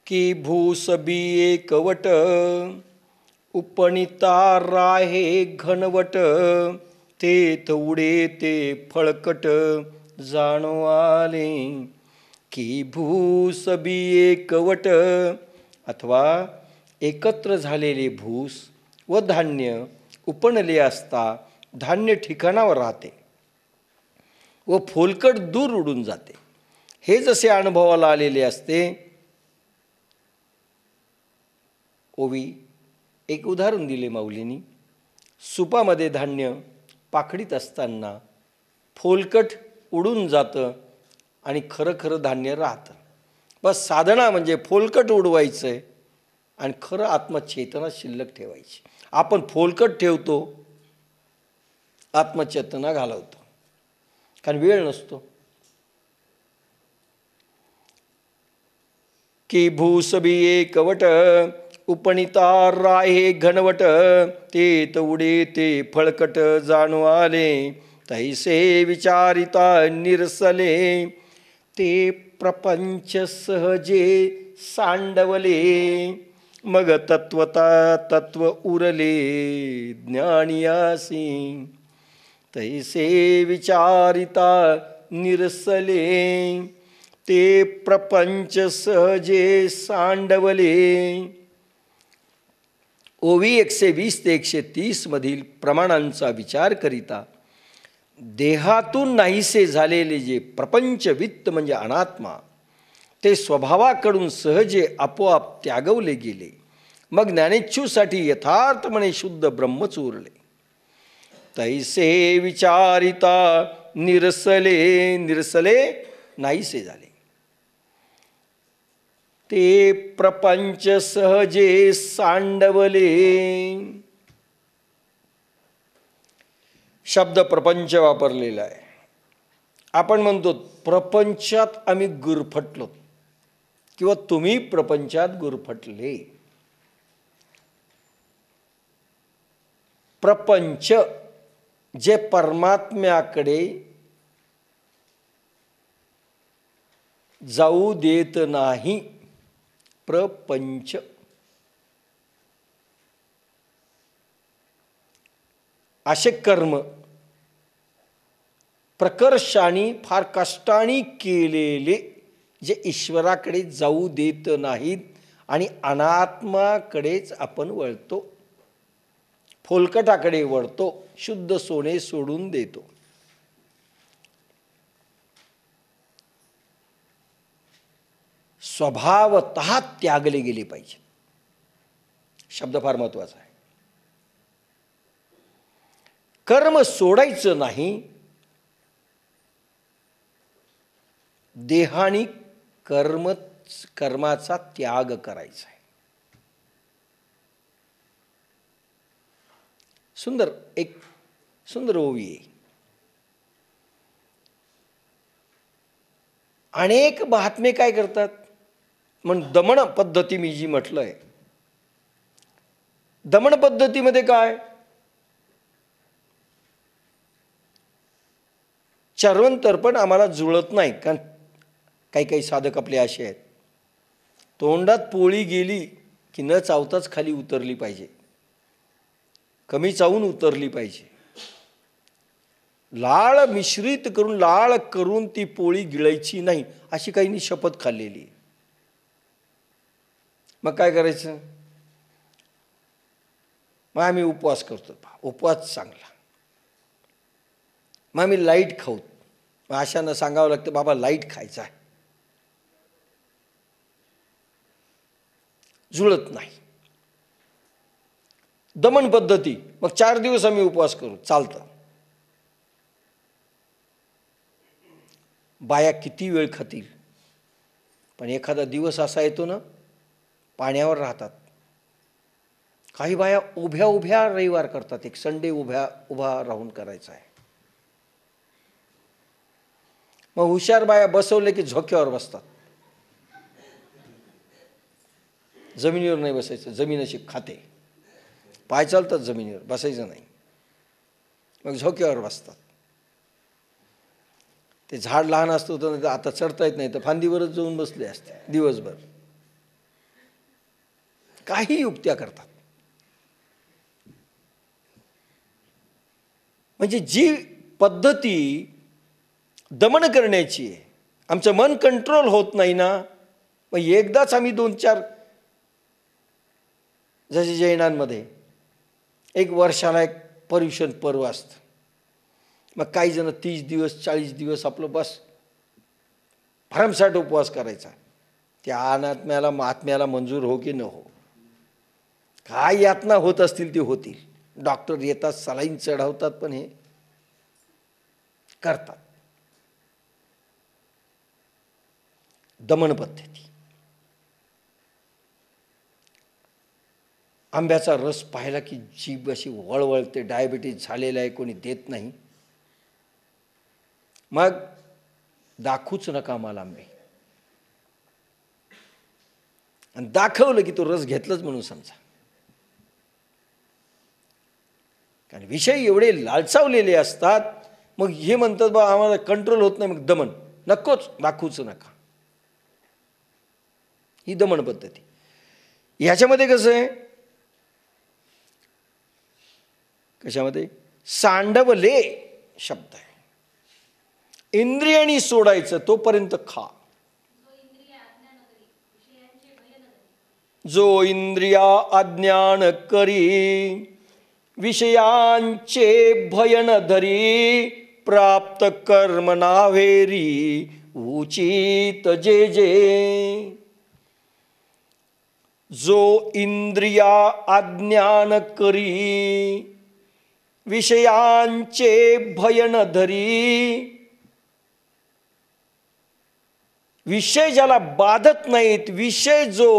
की भूसबी एकवट, उपनिता राहे घनवट, तेथ उडे ते फळकट, जाणो आले. की भूसबी एकवट, अथवा एकत्र झालेले भूस व धान्य उपणले असता धान्य ठिकाणावर राहते व फोलकट दूर उडून जाते. हे जसे अनुभवाला आलेले असते. ओवी एक उदाहरण दिले माऊलींनी. सुपामध्ये धान्य पाकडीत असताना फोलकट उडून जातं आणि खरं खरं धान्य राहतं. बस साधना म्हणजे फोलकट उडवायचं आहे आणि खरं आत्मचेतना शिल्लक ठेवायची. आपण फोलकट ठेवतो, आत्मचेतना घालवतो, कारण वेळ नसतो. की भूसबी एकवट, उपनिता राहे घनवट, तेथ उडे ते फळकट, जाणू आले. तैसे विचारिता निरसले, ते प्रपंच सहजे सांडवले. मग तत्वता तत्व उरले ज्ञानियासी. तैसे विचारिता निरसले, ते प्रपंच सहजे सांडवले. ओवी 120 ते 130 मधील प्रमाणांचा विचार करिता देहातून नाहीसे झालेले जे प्रपंच वित्त म्हणजे अनात्मा, ते स्वभावाकडून सहजे आपोआप त्यागवले गेले. मग ज्ञानेच्छूसाठी यथार्थपणे शुद्ध ब्रह्मच उरले. तैसे विचारिता निरसले, निरसले नाहीसे झाले. ते प्रपंच सहजे सांडवले. शब्द प्रपंच वापरलेला आहे. आपण म्हणतो प्रपंचात आम्ही गुरफटलो किंवा तुम्ही प्रपंचात गुरफटले. प्रपंच जे परमात्म्याकडे जाऊ देत नाही. प्रपंच असे कर्म प्रकर्षाने फार कष्टाने केलेले जे ईश्वराकडे जाऊ देत नाहीत आणि अनात्माकडेच आपण वळतो, फोलकटाकडे वळतो, शुद्ध सोने सोडून देतो. स्वभावतः त्यागले गेले पाहिजे. शब्द फार महत्वाचा आहे. कर्म सोडायचं नाही, देहानी कर्माचा त्याग करायचा आहे. सुंदर एक सुंदर ओवी आहे. अनेक महात्मे काय करतात, म्हणून दमन पद्धती मी जी म्हटलंय, दमन पद्धतीमध्ये काय, चर्वण आम्हाला जुळत नाही. कारण काही काही साधक आपले असे आहेत, तोंडात पोळी गेली की न चावताच खाली उतरली पाहिजे, कमी चावून उतरली पाहिजे. लाळ मिश्रित करून लाळ करून ती पोळी गिळायची नाही, अशी काहींनी शपथ खाल्लेली. मग काय करायचं, मग आम्ही उपवास करतो, उपवास चांगला, मग आम्ही लाईट खाऊ. मग अशांना सांगावं लागतं बाबा लाईट खायचा आहे. जुळत नाही. दमन पद्धती, मग 4 दिवस आम्ही उपवास करू, चालतं. बाया किती वेळ खातील, पण एखादा दिवस असा येतो ना, पाण्यावर राहतात. काही बाया उभ्या उभ्या रविवार करतात, एक संडे उभा राहून करायचा आहे. मग हुशार बाया बसवले की झोक्यावर बसतात. जमिनीवर नाही बसायचं, जमीन अशी खाते, पाय चालतात जमिनीवर, बसायचं नाही. मग झोक्यावर बसतात. ते झाड लहान असतं तर आता चढता येत नाही, तर फांदीवरच जाऊन बसले असते दिवसभर. काही युक्त्या करतात. म्हणजे जी पद्धती दमन करण्याची आहे, आमचं मन कंट्रोल होत नाही ना, मग एकदाच आम्ही 2-4, जसे जैनांमध्ये एक वर्षाला एक पर्युषण पर्व असतं. मग काही जण 30 दिवस 40 दिवस आपलं बस भरमसाठ उपवास करायचा. त्या आत्म्याला मंजूर हो की न हो, काय यातना होत असतील ते होतील. डॉक्टर येतात, सलाईन चढवतात, पण हे करतात. दमन पद्धती. आंब्याचा रस पाहिला की जीभ अशी वळवळते. डायबिटीज झालेला आहे, कोणी देत नाही. मग दाखवूच नका मला आंबे. आणि दाखवलं की तो रस घेतलंच म्हणून समजा. कारण विषय एवढे लालचावलेले असतात. मग हे म्हणतात बा आम्हाला कंट्रोल होत नाही, मग दमन नकोच, दाखवूच नका. ही दमन पद्धती. ह्याच्यामध्ये कसं आहे, कशामध्ये सांडवले शब्द आहे. इंद्रियांनी सोडायचं तोपर्यंत खा. जो इंद्रिया अज्ञान करी, विषयांचे भयन धरी, प्राप्त कर्म नावेरी, उचित जे जे. जो इंद्रिया अज्ञान करी, विषयांचे भयन धरी, विषय ज्याला बाधत नाहीत, विषय जो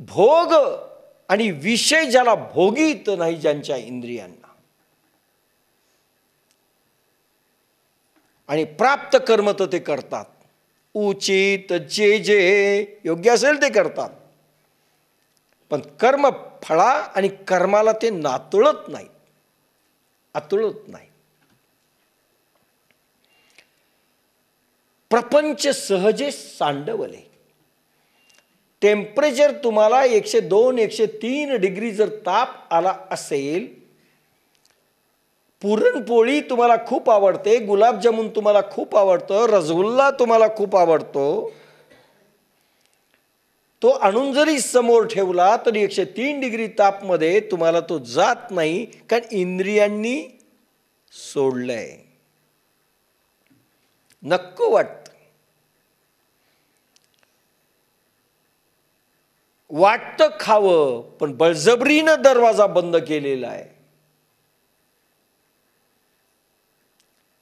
भोग आणि विषय ज्याला भोगीत नाही, ज्यांच्या इंद्रियांना, आणि प्राप्त कर्म तर ते करतात. उचित जे जे योग्य असेल ते करतात, पण कर्म फळा आणि कर्माला ते नातळत नाहीत, अतुळत नाही. प्रपंच सहजे सांडवले. टेम्परेचर तुम्हाला 102-103 डिग्री जर ताप आला असेल, पुरणपोळी तुम्हाला खूप आवडते, गुलाबजामुन तुम्हाला खूप आवडतं, रसगुल्ला तुम्हाला खूप आवडतो, तो आणून जरी समोर ठेवला तरी 103 डिग्री तापमध्ये तुम्हाला तो जात नाही, कारण इंद्रियांनी सोडलंय. नको वाटतं खावं, पण बळजबरीनं दरवाजा बंद केलेला आहे.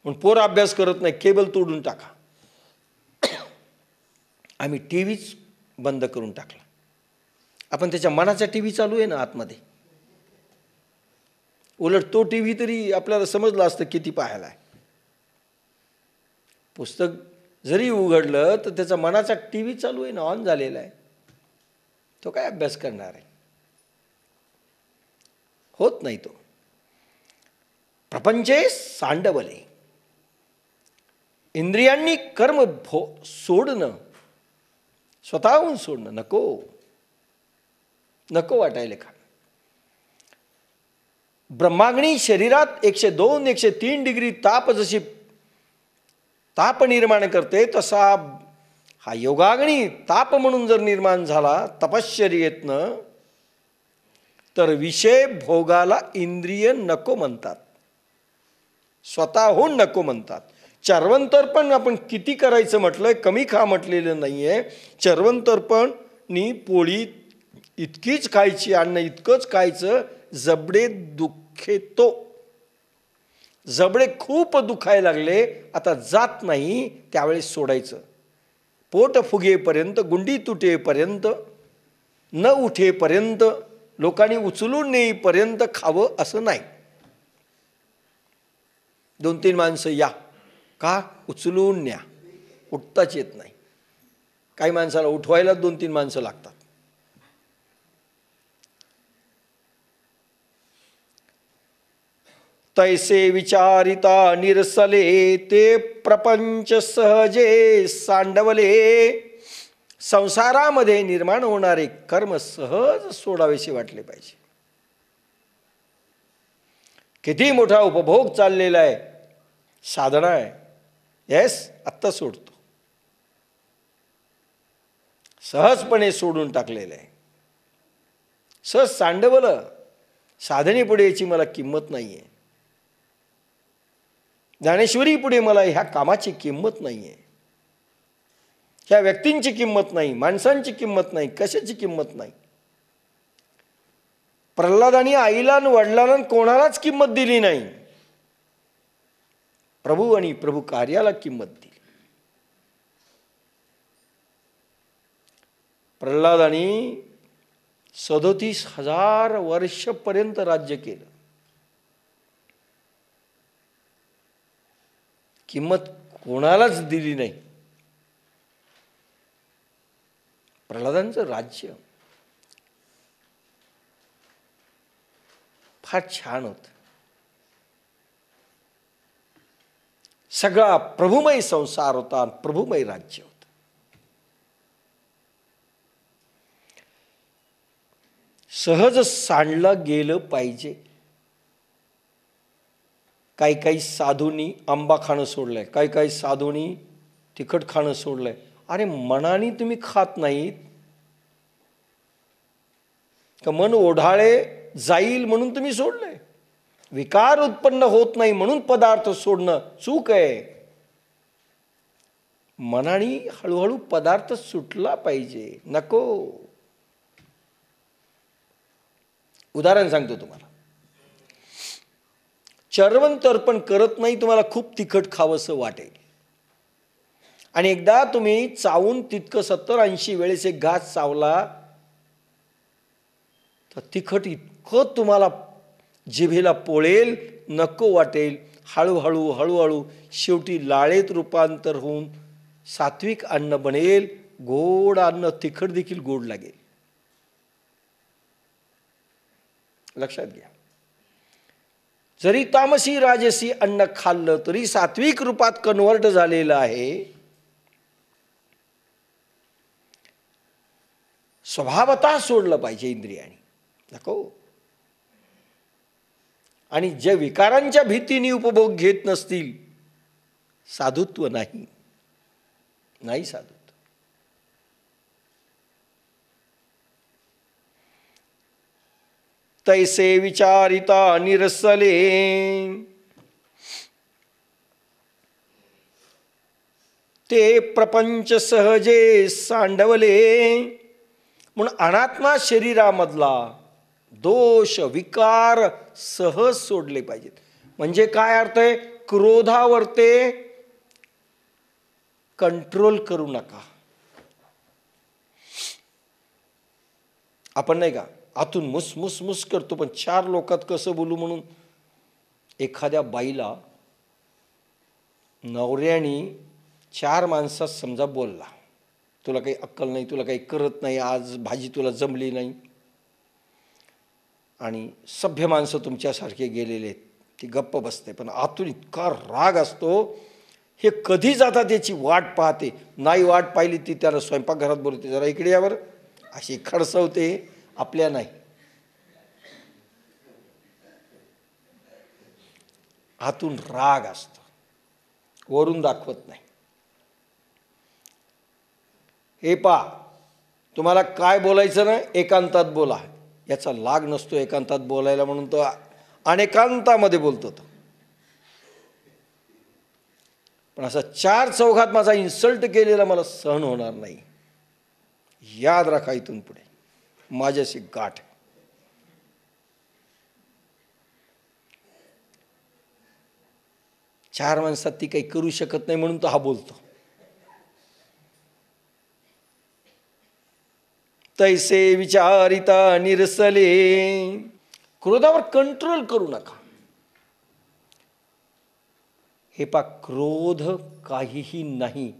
पण पोर अभ्यास करत नाही, केबल तोडून टाका. आम्ही टीव्हीच बंद करून टाकला. आपण त्याच्या मनाचा टीव्ही चालू आहे ना आतमध्ये. उलट तो टीव्ही तरी आपल्याला समजलं असतं किती पाहायला आहे. पुस्तक जरी उघडलं तर त्याचा मनाचा टीव्ही चालू आहे ना, ऑन झालेला आहे. तो काय अभ्यास करणार आहे? होत नाही तो. प्रपंचे सांडवले. इंद्रियांनी कर्म सोडणं, स्वतःहून सोडणं नको वाटायला खा. ब्रह्माग्नी शरीरात 102-103 डिग्री ताप जशी ताप निर्माण करते, तसा हा योगाग्नी ताप म्हणून जर निर्माण झाला तपश्चर्येतनं, तर विषय भोगाला इंद्रिय नको म्हणतात, स्वतःहून नको म्हणतात. चर्वणतर्पण आपण किती करायचं म्हटलंय, कमी खा म्हटलेलं नाहीये. चर्वणतर्पणनी पोळी इतकीच खायची, अन्न इतकंच खायचं, जबडे दुखेतो. जबडे खूप दुखायला लागले, आता जात नाही, त्यावेळेस सोडायचं. पोट फुगेपर्यंत, गुंडी तुटेपर्यंत, न उठेपर्यंत, लोकांनी उचलून नेईपर्यंत खावं असं नाही. 2-3 माणसं या, का उचलून न्या, उठताच येत नाही. काही माणसाला उठवायला 2-3 माणसं लागतात. तैसे विचारिता निरसले, ते प्रपंच सहजे सांडवले. संसारामध्ये निर्माण होणारे कर्म सहज सोडावेसे वाटले पाहिजे. किती मोठा उपभोग चाललेला आहे, साधना आहे, येस आत्ता सोडतो. सहजपणे सोडून टाकलेलं आहे. सहज सांडवलं. साधनेपुढे याची मला किंमत नाही आहे. ज्ञानेश्वरी पुढे मला ह्या कामाची किंमत नाही आहे. ह्या व्यक्तींची किंमत नाही, माणसांची किंमत नाही, कशाची किंमत नाही. प्रल्हादानी आईला आणि वडिलांना कोणालाच किंमत दिली नाही. प्रभू आणि प्रभू कार्याला किंमत दिली. प्रल्हादानी 37,000 वर्षपर्यंत राज्य केलं. किंमत कोणालाच दिली नाही. प्रल्हादांचं राज्य फार छान होतं. सगळा प्रभुमय संसार होता, प्रभुमय राज्य होतं. सहज सांडलं गेलं पाहिजे. काही काही साधूंनी आंबा खाणं सोडलंय, काही काही साधूंनी तिखट खाणं सोडलंय. अरे मनाने तुम्ही खात नाहीत का? मन ओढाळे जाईल म्हणून तुम्ही सोडलंय. विकार उत्पन्न होत नाही म्हणून पदार्थ सोडणं चूक आहे. मनाने हळूहळू पदार्थ सुटला पाहिजे. नको. उदाहरण सांगतो तुम्हाला. चर्वण तर्पण करत नाही, तुम्हाला खूप तिखट खावंसं वाटेल आणि एकदा तुम्ही चावून तितकं 70-80 वेळेस एक घास चावला तर तिखट इतकं तुम्हाला जिभेला पोळेल, नको वाटेल. हळूहळू हळूहळू शेवटी लाळेत रूपांतर होऊन सात्विक अन्न बनेल. गोड अन्न तिखट देखील गोड लागेल. लक्षात घ्या. जरी तामसी राजसी अन्न खाल्लं तरी सात्विक रूपात कन्व्हर्ट झालेलं आहे. स्वभावतः सोडलं पाहिजे इंद्रियाने. नको. आणि जे विकारांच्या भीतीने उपभोग घेत नसतील, साधुत्व नाही. नाही साधुत्व. तैसे विचारिता निरसले, ते प्रपंच सहजे सांडवले. म्हणून अनात्मा शरीरामधला दोष विकार सहज सोडले पाहिजेत. म्हणजे काय अर्थ आहे? क्रोधावर ते कंट्रोल करू नका. आपण नाही का आतून मुस करतो, पण 4 लोकात कसं बोलू म्हणून. एखाद्या बाईला नवऱ्याने 4 माणसात समजा बोलला, तुला काही अक्कल नाही, तुला काही करत नाही, आज भाजी तुला जमली नाही, आणि सभ्य माणसं तुमच्यासारखे गेलेले आहेत. ती गप्प बसते, पण आतून इतका राग असतो. हे कधी जातात त्याची वाट पाहते. नाही वाट पाहिली ती त्याला स्वयंपाकघरात बोलते, जरा इकडे यावर, अशी खडसवते. आपल्या नाही. आतून राग असतो, वरून दाखवत नाही. हे पहा, तुम्हाला काय बोलायचं ना एकांतात बोला. याचा लाग नसतो एकांतात बोलायला, म्हणून तो अनेकांतामध्ये बोलतो तो. पण असा 4 चौघात माझा इन्सल्ट केलेला मला सहन होणार नाही. याद राखा, इथून पुढे माझ्याशी गाठ. 4 माणसात ती काही करू शकत नाही म्हणून तो हा बोलतो. तैसे विचारिता निरसले. क्रोधावर कंट्रोल करू नका. हे पा, क्रोध काहीही नाही,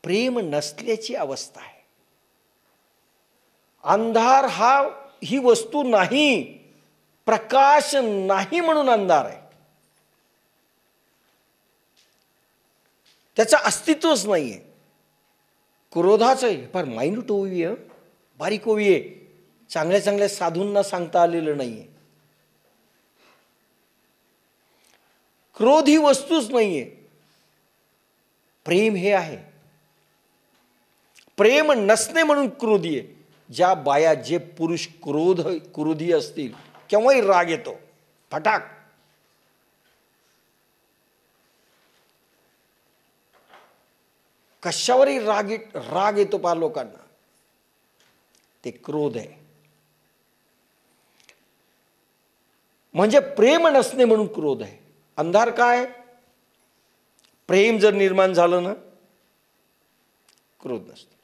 प्रेम नसल्याची अवस्था आहे. अंधार ही वस्तू नाही, प्रकाश नाही म्हणून अंधार आहे. त्याचं अस्तित्वच नाहीये. क्रोधाचं आहे फार मायन्यूट ओवी आहे, बारीक ओवी आहे, चांगल्या चांगल्या साधूंना सांगता आलेलं नाही आहे. क्रोध ही वस्तूच नाही आहे, प्रेम हे आहे. प्रेम नसणे म्हणून क्रोधी आहे. ज्या बाया, जे पुरुष क्रोधी असतील, केव्हाही राग येतो फटाक. कशावरही राग येतो पार लोकांना, ते क्रोध आहे. म्हणजे प्रेम नसणे म्हणून क्रोध आहे. अंधार काय? प्रेम जर निर्माण झालं ना, क्रोध नसतो.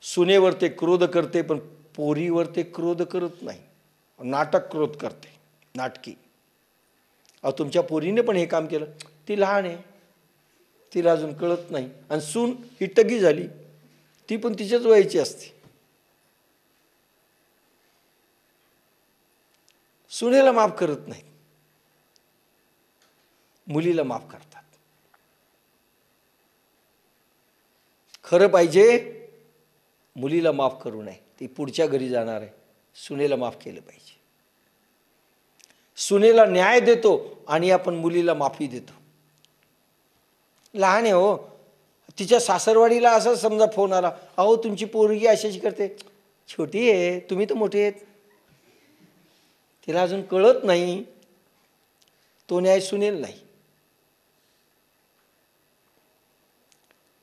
सुनेवर ते क्रोध करते, पण पोरीवर ते क्रोध करत नाही, नाटक क्रोध करते, नाटकी. अहो, तुमच्या पोरीने पण हे काम केलं, ती लहान आहे, तिला अजून कळत नाही. आणि सून ही टगी झाली, ती पण तिच्याच वयाची असते. सुनेला माफ करत नाही, मुलीला माफ करतात. खरं पाहिजे, मुलीला माफ करू नये, ती पुढच्या घरी जाणार आहे. सुनेला माफ केलं पाहिजे. सुनेला न्याय देतो आणि आपण मुलीला माफी देतो. लहान आहे हो, तिच्या सासरवाडीला असं समजा फोन आला, अहो तुमची पोरगी अशाची करते, छोटी आहे, तुम्ही तर मोठे आहेत, तिला अजून कळत नाही, तो न्याय सुनेल नाही.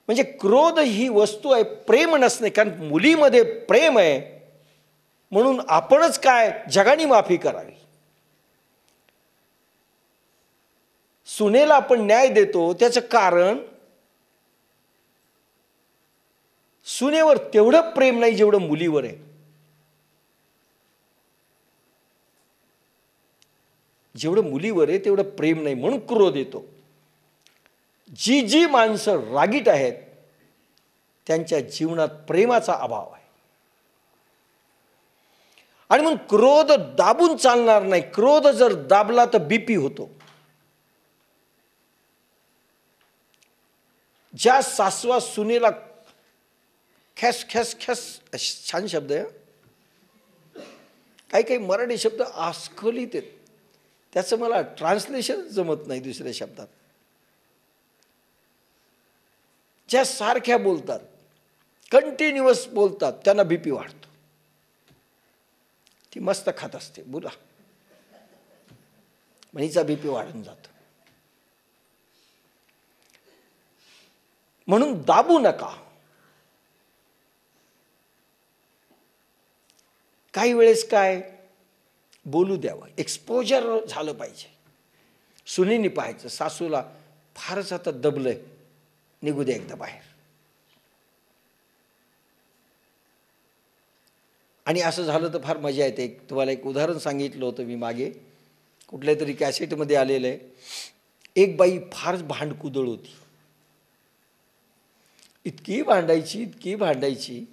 म्हणजे क्रोध ही वस्तू आहे, प्रेम नसणे. कारण मुलीमध्ये प्रेम आहे म्हणून आपणच काय, जगाने माफी करावी. सुनेला आपण न्याय देतो, त्याचं कारण सुनेवर तेवढं प्रेम नाही जेवढं मुलीवर आहे. जेवढं मुलीवर आहे तेवढं प्रेम नाही, म्हणून क्रोध येतो. जी माणसं रागीट आहेत त्यांच्या जीवनात प्रेमाचा अभाव आहे. आणि म्हणून क्रोध दाबून चालणार नाही. क्रोध जर दाबला तर बीपी होतो. ज्या सासवा सुनेला खॅस खॅस खॅस, छान शब्द आहे, काही काही मराठी शब्द अस्खलित आहेत, त्याचं मला ट्रान्सलेशन जमत नाही दुसऱ्या शब्दात. ज्या सारख्या बोलतात, कंटिन्युअस बोलतात, त्यांना बीपी वाढतो. ती मस्त खात असते बोला, म्हणीचा बीपी वाढून जातो. म्हणून दाबू नका. काही वेळेस काय, बोलू द्यावं, एक्सपोजर झालं पाहिजे. सुनेनी पाहायचं, सासूला फारच आता दबलंय, निघू द्या एकदा बाहेर. आणि असं झालं तर फार मजा येते. तुम्हाला एक उदाहरण सांगितलं होतं मी मागे, कुठल्या तरी कॅसेटमध्ये आलेलं आहे. एक बाई फारच भांडकुदळ होती, इतकी भांडायची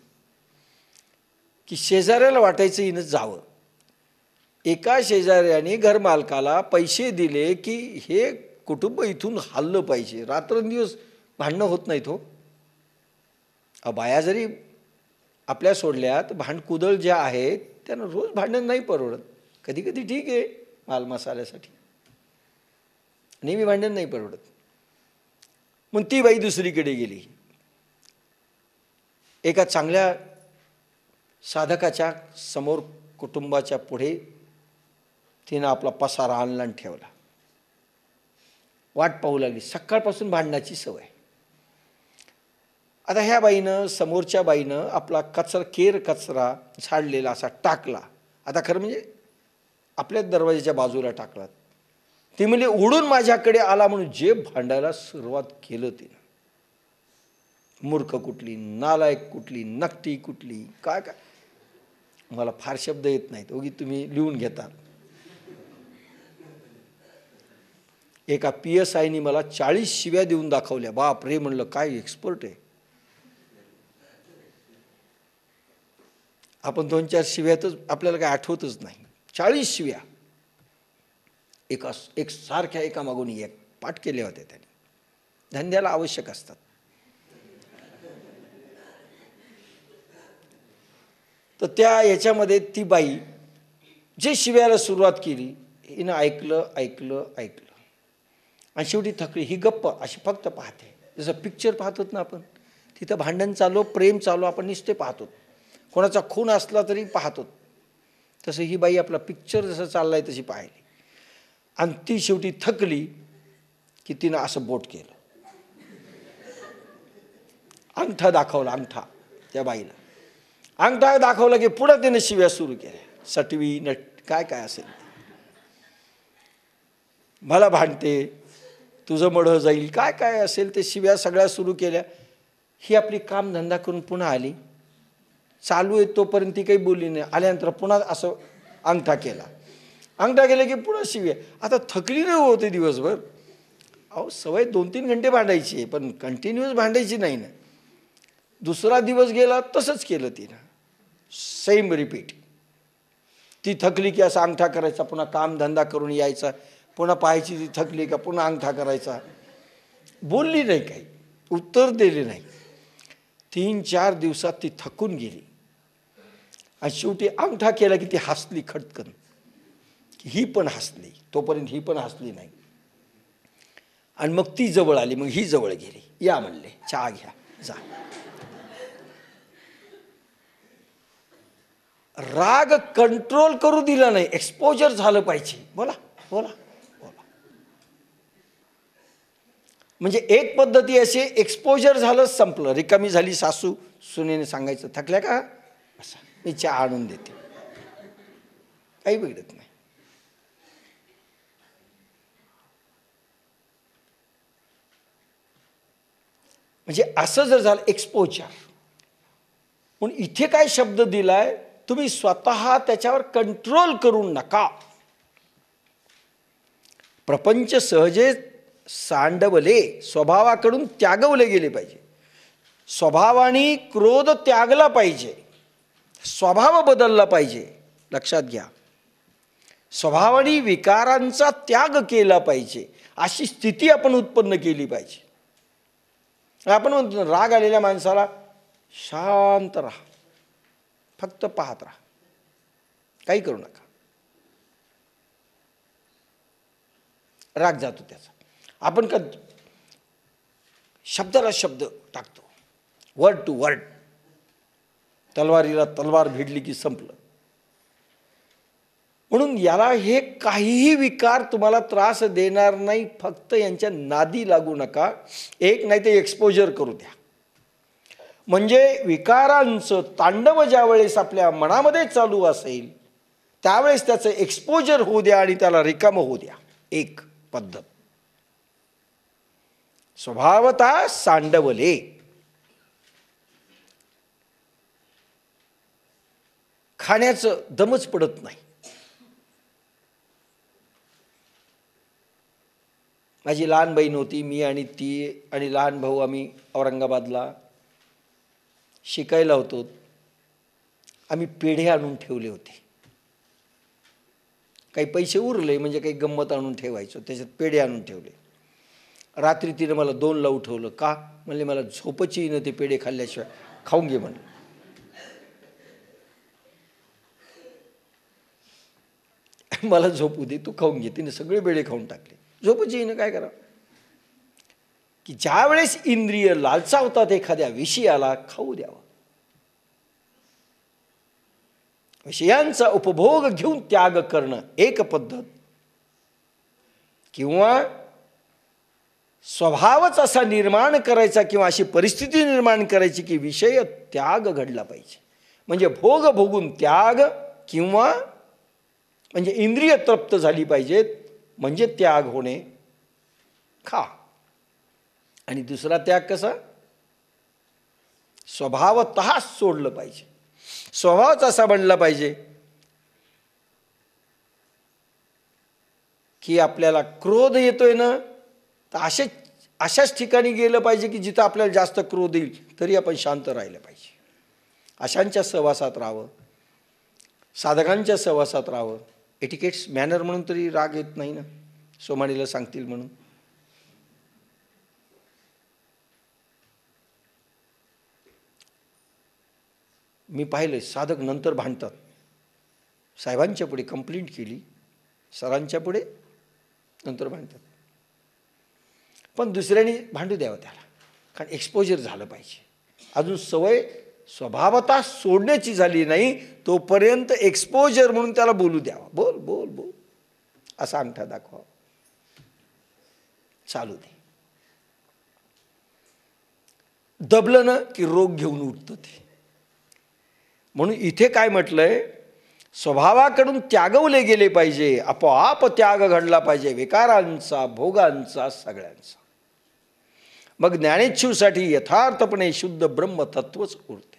की शेजाऱ्याला वाटायचं हिनं जावं. एका शेजाऱ्याने घरमालकाला पैसे दिले की हे कुटुंब इथून हल्लं पाहिजे, रात्रंदिवस भांडणं होत नाहीत हो. बाया जरी आपल्या सोडल्या तर भांडकुदळ ज्या आहेत त्यांना रोज भांडण नाही परवडत. कधी कधी ठीक आहे माल मसाल्यासाठी, नेहमी भांडण नाही परवडत. मग ती बाई दुसरीकडे गेली. एका चांगल्या साधकाच्या समोर कुटुंबाच्या पुढे तिनं आपला पसारा आणला आणि ठेवला. वाट पाहू लागली. सकाळपासून भांडणाची सवय. आता ह्या बाईनं, समोरच्या बाईनं आपला कचरा झाडलेला असा टाकला. आता खरं म्हणजे आपल्याच दरवाजाच्या बाजूला टाकला. ती म्हणजे उडून माझ्याकडे आला म्हणून जे भांडायला सुरुवात केलं तिनं. मूर्ख कुठली, नालायक कुठली, नकटी कुठली, काय काय, मला फार शब्द येत नाहीत, उगी तुम्ही लिहून घेता. एका PSIनी मला 40 शिव्या देऊन दाखवल्या. बाप रे, म्हणलं काय एक्सपर्ट आहे. आपण 2-4 शिव्यातच आपल्याला काय आठवतच नाही. 40 शिव्या एक सारख्या एकामागून एक पाठ केल्या होत्या त्याने. धंद्याला आवश्यक असतात. तर त्या याच्यामध्ये ती बाई जे शिव्याला सुरुवात केली, हिनं ऐकलं ऐकलं ऐकलं आणि शेवटी थकली. ही गप्प अशी फक्त पाहते, जसं पिक्चर पाहतोत ना आपण, तिथं भांडण चालू, प्रेम चालू, आपण नुसते पाहतो. कोणाचा खून असला तरी पाहतो. तसं ही बाई आपला पिक्चर जसं चाललाय तशी पाहिली. आणि ती शेवटी थकली की तिनं असं बोट केलं, अंगठा दाखवला, अंगठा त्या बाईला अंगठा दाखवला की पुढं तिने शिव्या सुरू केल्या. सटवी नट काय काय असेल, मला भांडते, तुझं मढं जाईल, काय काय असेल ते शिव्या सगळ्या सुरू केल्या. ही आपली कामधंदा करून पुन्हा आली. चालू आहे तोपर्यंत ती काही बोलली नाही. आल्यानंतर पुन्हा असं अंगठा केला. अंगठा केला की पुन्हा शिव्या. आता थकली नाही होते दिवसभर. अहो सवय 2-3 घंटे भांडायची, पण कंटिन्युअस भांडायची नाही ना. दुसरा दिवस गेला तसंच केलं तिनं, सेम रिपीट. ती थकली की असा अंगठा करायचा, पुन्हा कामधंदा करून यायचा, पुन्हा पाहायची ती थकली का पुन्हा अंगठा करायचा. बोलली नाही, काही उत्तर दिले नाही. 3-4 दिवसात ती थकून गेली आणि शेवटी अंगठा केला की ती हसली खटकन. ही पण हसली, तोपर्यंत ही पण हसली नाही. आणि मग ती जवळ आली, मग ही जवळ गेली. या म्हणले, चहा घ्या, जा. राग कंट्रोल करू दिला नाही, एक्सपोजर झालं पाहिजे. बोला बोला बोला. म्हणजे एक पद्धती अशी, एक्सपोजर झालं, संपलं, रिकामी झाली सासू. सुनेने सांगायचं, थकल्या का, असं मी चहा आणून देते, काही बिघडत नाही. म्हणजे असं जर झालं एक्सपोजर. म्हणून इथे काय शब्द दिलाय, तुम्ही स्वतः त्याच्यावर कंट्रोल करू नका. प्रपंच सहजे सांडवले, स्वभावाकडून त्यागवले गेले पाहिजे. स्वभावाने क्रोध त्यागला पाहिजे, स्वभाव बदलला पाहिजे. लक्षात घ्या, स्वभावाने विकारांचा त्याग केला पाहिजे. अशी स्थिती आपण उत्पन्न केली पाहिजे. आपण म्हणतो राग आलेल्या माणसाला शांत राहा, फक्त पाहत राहा, काही करू नका. राग जातो त्याचा. आपण का शब्दाला शब्द टाकतो, वर्ड टू वर्ड. तलवारीला तलवार भिडली की संपलं. म्हणून याला हे काहीही विकार तुम्हाला त्रास देणार नाही. फक्त यांच्या नादी लागू नका. एक नाही ते एक्सपोजर करू द्या. म्हणजे विकारांचं तांडव ज्या वेळेस आपल्या मनामध्ये चालू असेल त्यावेळेस त्याचं एक्सपोजर होऊ द्या आणि त्याला रिकामं होऊ द्या. एक पद्धत. स्वभावतः सांडवले. खाण्याचं दमच पडत नाही. माझी लहान बहीण होती, मी आणि ती आणि लहान भाऊ, आम्ही औरंगाबादला शिकायला होतो. आम्ही पेढे आणून ठेवले होते. काही पैसे उरले म्हणजे काही गंमत आणून ठेवायचो, त्याच्यात पेढे आणून ठेवले. रात्री तिनं मला 2ला उठवलं. का म्हणले, मला झोपची न ते पेढे खाल्ल्याशिवाय, खाऊन घे म्हणलं. मला झोपू दे, तू खाऊन घे. तिने सगळे पेढे खाऊन टाकले. झोपची येणं काय करा की ज्या वेळेस इंद्रिय लालचावतात एखाद्या विषयाला, खाऊ द्यावं. विषयांचा उपभोग घेऊन त्याग करणं एक पद्धत. किंवा स्वभावच असा निर्माण करायचा किंवा अशी परिस्थिती निर्माण करायची की विषय त्याग घडला पाहिजे. म्हणजे भोग भोगून त्याग, किंवा म्हणजे इंद्रिय तृप्त झाली पाहिजेत, म्हणजे त्याग होणे. खा. आणि दुसरा त्याग कसा, स्वभावतः सोडलं पाहिजे. स्वभावच असा बनला पाहिजे की आपल्याला क्रोध येतोय ना, तर अशाच ठिकाणी गेलं पाहिजे की जिथं आपल्याला जास्त क्रोध येईल तरी आपण शांत राहिलं पाहिजे. अशांच्या सहवासात राहावं, साधकांच्या सहवासात राहावं. एटिकेट्स मॅनर म्हणून तरी राग येत नाही ना, सोमाणीला सांगतील म्हणून. मी पाहिलं साधक नंतर भांडतात. साहेबांच्या पुढे कंप्लेंट केली, सरांच्या पुढे, नंतर भांडतात. पण दुसऱ्याने भांडू द्यावं त्याला, कारण एक्सपोजर झालं पाहिजे. अजून सवय स्वभावतः सोडण्याची झाली नाही तोपर्यंत एक्सपोजर म्हणून त्याला बोलू द्यावा. बोल बोल बोल असा अंगठा दाखवा, चालू दे. दबलं ना की रोग घेऊन उठतं ते. म्हणून इथे काय म्हटलंय, स्वभावाकडून त्यागवले गेले पाहिजे, आपोआप त्याग घडला पाहिजे विकारांचा, भोगांचा, सगळ्यांचा. मग ज्ञानेच्छूसाठी यथार्थपणे शुद्ध ब्रह्मतत्वच उरते.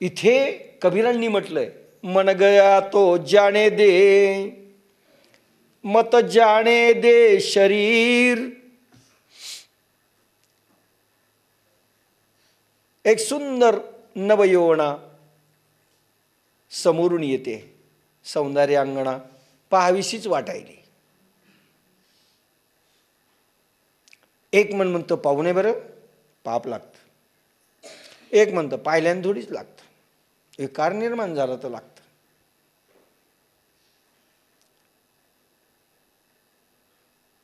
इथे कबीरांनी म्हटलंय, मन गया तो जाने दे, मत जाने दे शरीर. एक सुंदर नवयवना समोरून येते, सौंदर्यांगणा पाहावीशीच वाटायली. एक मन म्हणतं पाहुणे बरं पाप लागतं, एक म्हणतं पाहिल्यानं थोडीच लागतं, विकार निर्माण झाला तर लागतं.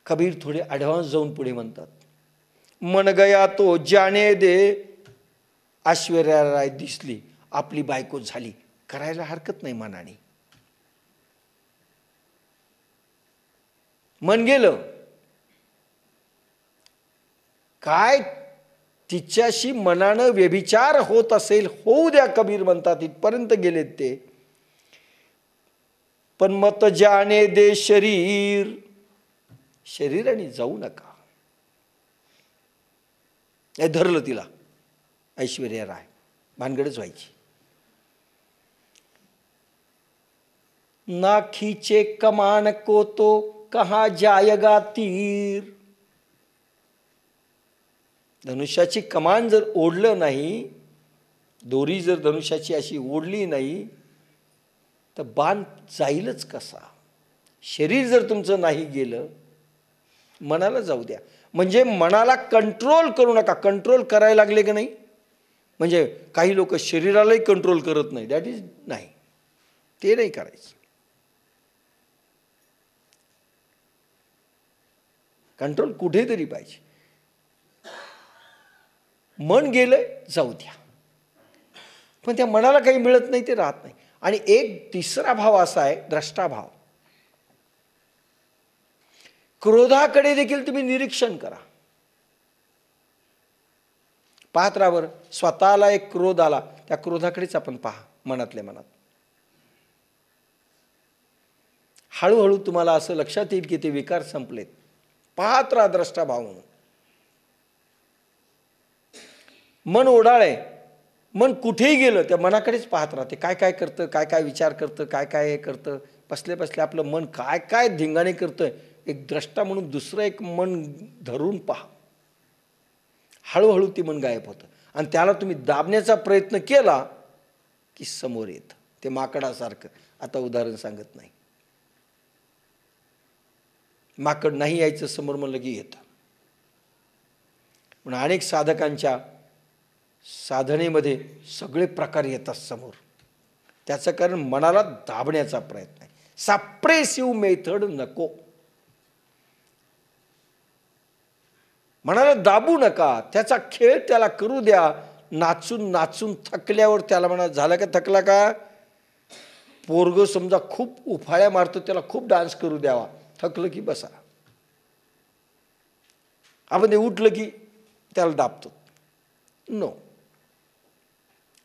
कबीर थोडे ॲडव्हान्स जाऊन पुढे म्हणतात, मन गया तो जाने दे. ऐश्वर्या राय दिसली, आपली बायको झाली, करायला हरकत नाही मनाने. मन गेलं काय, तिच्याशी मनानं व्यभिचार होत असेल होऊ द्या, कबीर म्हणतात, इथपर्यंत गेलेत ते. पण मत जाने दे शरीर, शरीराने जाऊ नका. हे धरलं तिला ऐश्वर्या राय, भानगडच व्हायची. ना खींचे कमान को तो कहाँ जायगा तीर. धनुष्याची कमान जर ओढलं नाही, दोरी जर धनुष्याची अशी ओढली नाही तर बाण जाईलच कसा. शरीर जर तुमचं नाही गेलं, मनाला जाऊ द्या. म्हणजे मनाला कंट्रोल करू नका. कंट्रोल करायला लागले की नाही, म्हणजे काही लोक शरीरालाही कंट्रोल करत नाही, दॅट इज नाही, ते नाही करायचं. कंट्रोल कुठेतरी पाहिजे. मन गेलंय जाऊ द्या, पण त्या मनाला काही मिळत नाही ते राहत नाही. आणि एक तिसरा भाव असा आहे द्रष्टाभाव. क्रोधाकडे देखील तुम्ही निरीक्षण करा. पाहत राहावर, स्वतःला एक क्रोध आला, त्या क्रोधाकडेच आपण पहा मनातल्या मनात. हळूहळू तुम्हाला असं लक्षात येईल की ते विकार संपलेत. पाहत राहा द्रष्टाभाव म्हणून. मन ओढाळे, मन कुठेही गेलं त्या मनाकडेच पाहत राहते. काय काय करतं, काय काय विचार करतं, काय काय हे करतं, बसले बसले आपलं मन काय काय धिंगाणे करतं. एक द्रष्टा म्हणून दुसरं एक मन धरून पहा. हळूहळू ती मन गायब होतं. आणि त्याला तुम्ही दाबण्याचा प्रयत्न केला की समोर येतं ते माकडासारखं. आता उदाहरण सांगत नाही, माकड नाही यायचं समोर म्हणलं की येतं. म्हणून अनेक साधकांच्या साधनेमध्ये सगळे प्रकार येतात समोर. त्याचं कारण मनाला दाबण्याचा प्रयत्न आहे. सप्रेसिव्ह मेथड नको. मनाला दाबू नका, त्याचा खेळ त्याला करू द्या. नाचून नाचून थकल्यावर त्याला म्हणा, झालं का थकला का. पोरग समजा खूप उफाळ्या मारतो, त्याला खूप डान्स करू द्यावा. थकलं की बसा. आपण ते उठलं की त्याला दाबतो. नो,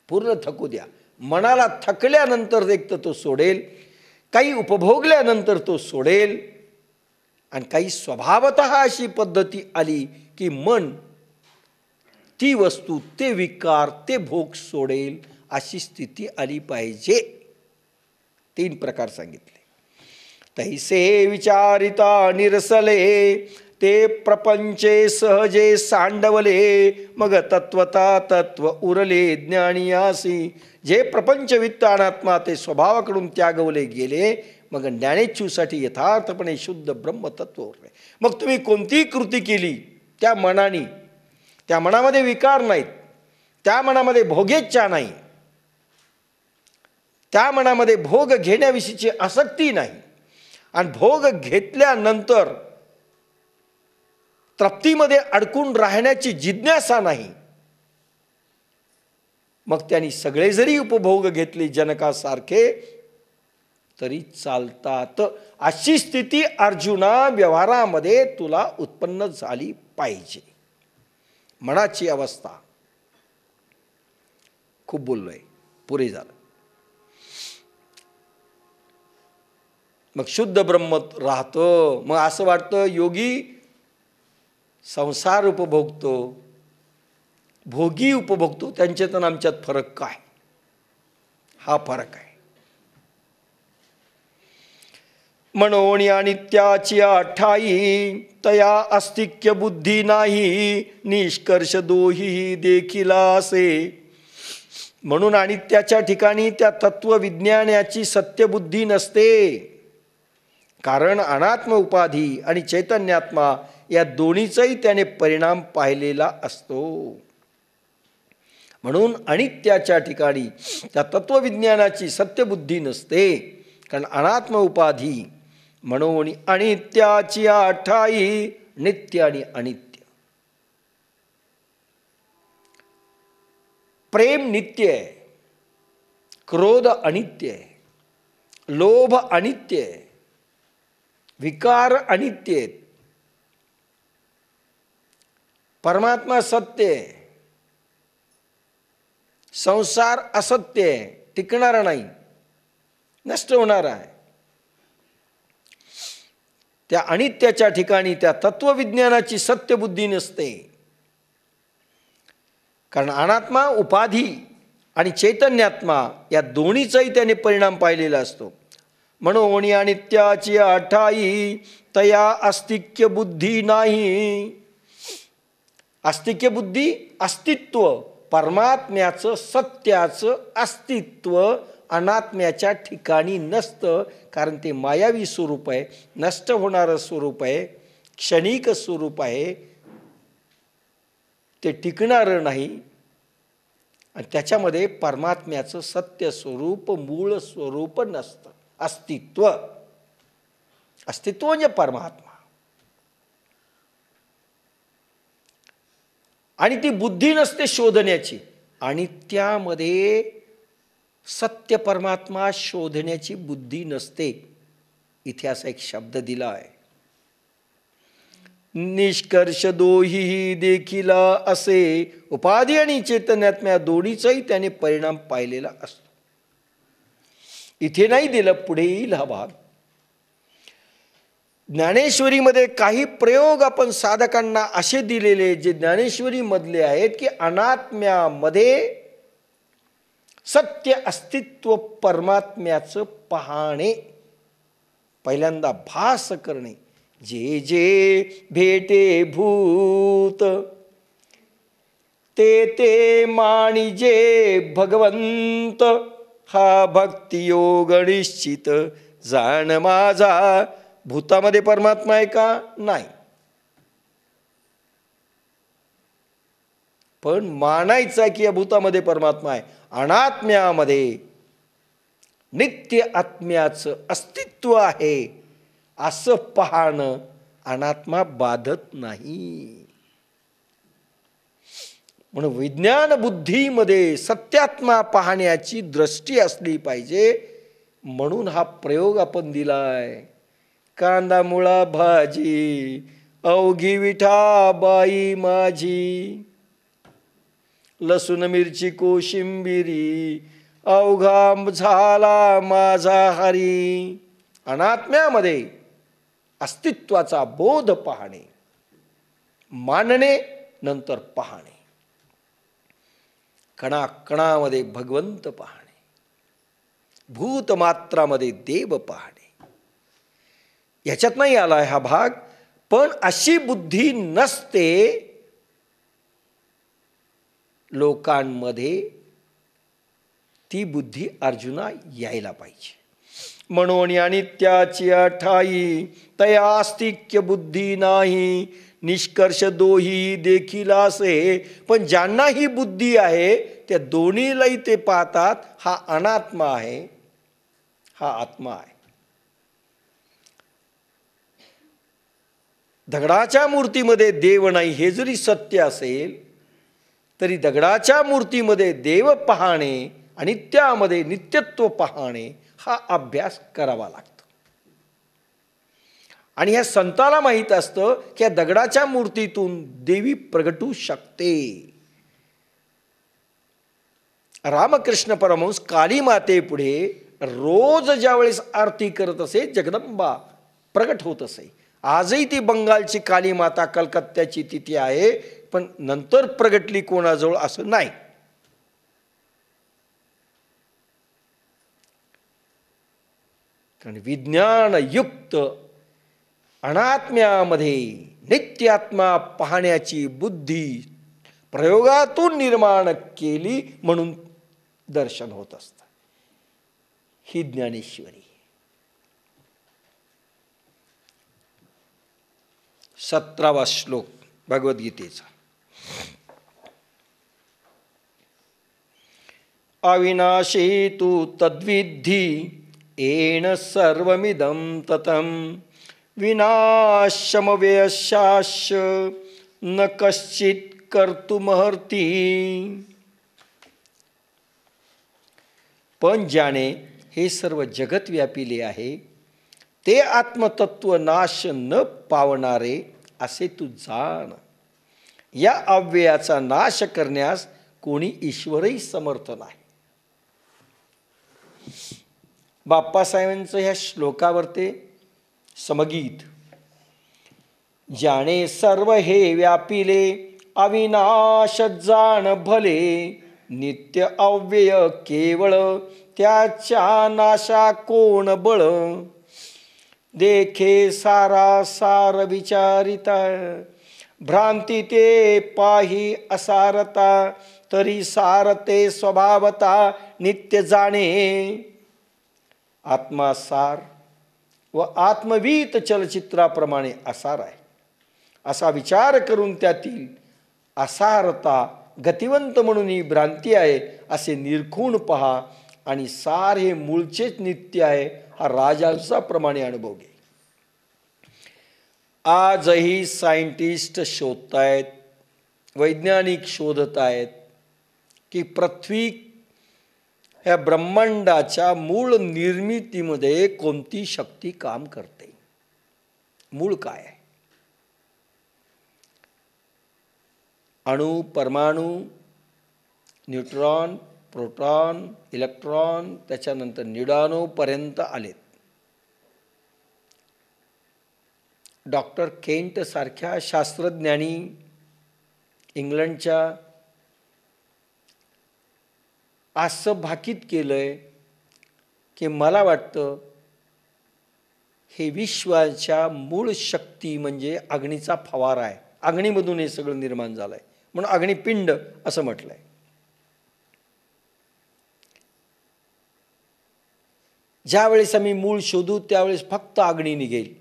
पूर्ण थकू द्या. मनाला थकल्यानंतर एक तर तो सोडेल, काही उपभोगल्यानंतर तो सोडेल, आणि काही स्वभावतः अशी पद्धती आली की मन ती वस्तू, ते विकार, ते भोग सोडेल, अशी स्थिती आली पाहिजे. 3 प्रकार सांगितले. तैसे विचारिता निरसले, ते प्रपंचे सहजे सांडवले, मग तत्वता तत्व उरले ज्ञानियासी. जे प्रपंचवित्त अनात्मा ते स्वभावाकडून त्यागवले गेले, मग ज्ञानेच्छूसाठी यथार्थपणे शुद्ध ब्रह्मतत्व उरले. मग तुम्ही कोणतीही कृती केली त्या मनाने, त्या मनामध्ये विकार नाहीत, त्या मनामध्ये भोगेच्छा नाही, त्या मनामध्ये भोग घेण्याविषयीची आसक्ती नाही, आणि भोग घेतल्यानंतर तृप्तीमध्ये अडकून राहण्याची जिज्ञासा नाही, मग त्यांनी सगळे जरी उपभोग घेतले जनकासारखे तरी चालतात. अशी स्थिती अर्जुना व्यवहारामध्ये तुला उत्पन्न झाली पाहिजे. मनाची अवस्था. खूप बोललोय, पुरे झालं. मग शुद्ध ब्रह्म राहतं. मग असं वाटतं योगी संसार उपभोगतो, भोगी उपभोगतो, त्यांच्यात आणि आमच्यात फरक काय? हा फरक आहे. मनोनी अनित्याची ठाई तया अस्तिक्य बुद्धी नाही, निष्कर्ष दोही देखील असे. म्हणून अनित्याच्या ठिकाणी त्या तत्वविज्ञानाची सत्यबुद्धी नसते, कारण अनात्म उपाधी आणि चैतन्यात्मा या दोन्हीचाही त्याने परिणाम पाहिलेला असतो. म्हणून अनित्याच्या ठिकाणी त्या तत्वविज्ञानाची सत्यबुद्धी नसते, कारण अनात्म उपाधी. म्हणून अनित्याची ठाई नित्य आणि अनित्य. प्रेम नित्य आहे, क्रोध अनित्य आहे, लोभ अनित्य आहे, विकार अनित्य आहेत, परमात्मा सत्य आहे, संसार असत्य आहे, टिकणारा नाही, नष्ट होणारा आहे. त्या अनित्याच्या ठिकाणी त्या तत्वविज्ञानाची सत्यबुद्धी नसते, कारण अनात्मा उपाधी आणि चैतन्यात्मा या दोन्हीचाही त्याने परिणाम पाहिलेला असतो. म्हणून अनित्याची ठाई तया अस्तिक्य बुद्धी नाही. अस्तिक्य बुद्धी अस्तित्व, परमात्म्याचं सत्याचं अस्तित्व अनात्म्याच्या ठिकाणी नसतं, कारण ते मायावी स्वरूप आहे, नष्ट होणारं स्वरूप आहे, क्षणिक स्वरूप आहे, ते टिकणारं नाही. आणि त्याच्यामध्ये परमात्म्याचं सत्य स्वरूप, मूळ स्वरूप नसतं. अस्तित्व, अस्तित्व म्हणजे परमात्मा. आणि ती बुद्धी नसते शोधण्याची, आणि त्यामध्ये सत्य परमात्मा शोधण्याची बुद्धी नसते. इथे असा एक शब्द दिला आहे, निष्कर्ष दोही देखील असे. उपाधी आणि चैतन्यात्म्या दोन्हीचाही त्याने परिणाम पाहिलेला असतो. इथे नाही दिलं, पुढे येईल हा भाग. ज्ञानेश्वरीमध्ये काही प्रयोग आपण साधकांना असे दिलेले जे ज्ञानेश्वरी मधले आहेत, की अनात्म्यामध्ये सत्य अस्तित्व परमात्म्याचं पाहणे, पहिल्यांदा भास करणे. जे जे भेटे भूत ते ते मानिजे भगवंत, हा भक्तियोग निश्चित जाण माझा. भूतामध्ये परमात्मा आहे का? नाही, पण मानायचं की या भूतामध्ये परमात्मा आहे. अनात्म्यामध्ये नित्य आत्म्याचं अस्तित्व आहे असं पाहणं अनात्मा बाधत नाही. म्हणून विज्ञान बुद्धीमध्ये सत्यात्मा पाहण्याची दृष्टी असली पाहिजे. म्हणून हा प्रयोग आपण दिलाय. कांदा मुळा भाजी अवघी विठाबाई माझी, लसूण मिरची कोशिंबिरी अवघा झाला माझा हरी. अनात्म्यामध्ये अस्तित्वाचा बोध पाहणे, मानणे, नंतर पाहणे. कणाकणामध्ये भगवंत पाहणे, भूतमात्रामध्ये देव पाहणे. याच्यात नाही आलाय हा भाग, पण अशी बुद्धी नसते लोकांमध्ये. ती बुद्धी अर्जुना यायला पाहिजे. म्हणून अनित्याची ठाई तया आस्तिक्य बुद्धी नाही, निष्कर्ष दोही देखील असे. पण ज्यांना ही बुद्धी आहे त्या दोन्हीलाही ते पाहतात, हा अनात्मा आहे, हा आत्मा आहे. दगडाच्या मूर्तीमध्ये देव नाही हे जरी सत्य असेल तरी दगडाच्या मूर्तीमध्ये देव पाहणे आणि त्यामध्ये नित्यत्व पाहणे हा अभ्यास करावा लागतो. आणि ह्या संताला माहीत असतं की या दगडाच्या मूर्तीतून देवी प्रगटू शकते. रामकृष्ण परमहंस काली मातेपुढे रोज ज्यावेळेस आरती करत असे जगदंबा प्रगट होत असे. आजही ती बंगालची काली माता कलकत्त्याची तिथी आहे, पण नंतर प्रगटली कोणाजवळ असं नाही. कारण विज्ञानयुक्त अनात्म्यामध्ये नित्यात्मा पाहण्याची बुद्धी प्रयोगातून निर्माण केली म्हणून दर्शन होत असतं. ही ज्ञानेश्वरी. 17वा श्लोक भगवद्गीतेचा. अविनाशी तु तद्विद्धि येन सर्वमिदं ततं, विनाशमव्ययशाश्च न कश्चित् कर्तुमर्हति. पण ज्याने हे सर्व जगत व्यापिले आहे ते आत्मतत्व नाश न पावणारे असे तू जाण. या अव्ययाचा नाश करण्यास कोणी ईश्वरही समर्थ नाही. बाप्पासाहेबांचं ह्या श्लोकावर ते समगीत. ज्याने सर्व हे व्यापिले अविनाश जाण भले, नित्य अव्यय केवळ त्याच्या नाशा कोण बळ. देखे सारा सार विचारिता, भ्रांती ते पाही असारता. तरी सारते स्वभावता नित्य जाणे. आत्मा सार व आत्मवीत चलचित्राप्रमाणे असार आहे. असा विचार करून त्यातील असारता गतिवंत म्हणून ही भ्रांती आहे असे निरखून पहा, आणि सार हे मूळचेच नित्य आहे हा राजांसाप्रमाणे अनुभव घे. आजही सायंटिस्ट शोधतायत, वैज्ञानिक शोधत आहेत की पृथ्वी ह्या ब्रह्मांडाच्या मूळ निर्मितीमध्ये कोणती शक्ती काम करते, मूळ काय आहे. अणु, परमाणु, न्यूट्रॉन, प्रोटॉन, इलेक्ट्रॉन, त्याच्यानंतर न्यूट्रॉनोपर्यंत आलेत. डॉक्टर केंट सारख्या शास्त्रज्ञांनी इंग्लंडच्या असं भाकीत केलंय की मला वाटतं हे विश्वाच्या मूळ शक्ती म्हणजे अग्नीचा फवारा आहे. अग्नीमधून हे सगळं निर्माण झालंय म्हणून अग्निपिंड असं म्हटलंय. ज्यावेळेस आम्ही मूळ शोधू त्यावेळेस फक्त अग्नी निघेल,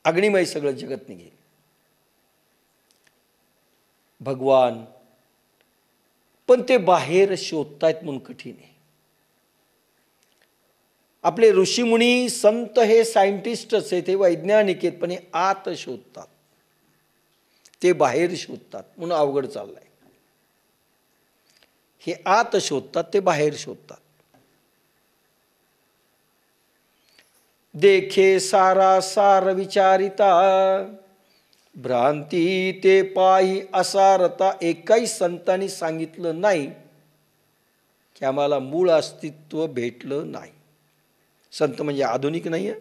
अग्निमय सगळं जगत निघेल. भगवान पण ते बाहेर शोधतायत म्हणून कठीण आहे. आपले ऋषीमुनी संत हे सायंटिस्टच आहेत, ते वैज्ञानिक आहेत, पण हे आत शोधतात, ते बाहेर शोधतात म्हणून अवघड चाललंय. हे आत शोधतात, ते बाहेर शोधतात. देखे सारा सार विचारिता, भ्रांती ते पाही असारता. एकाही संतांनी सांगितलं नाही की आम्हाला मूळ अस्तित्व भेटलं नाही. संत म्हणजे आधुनिक नाही आहे,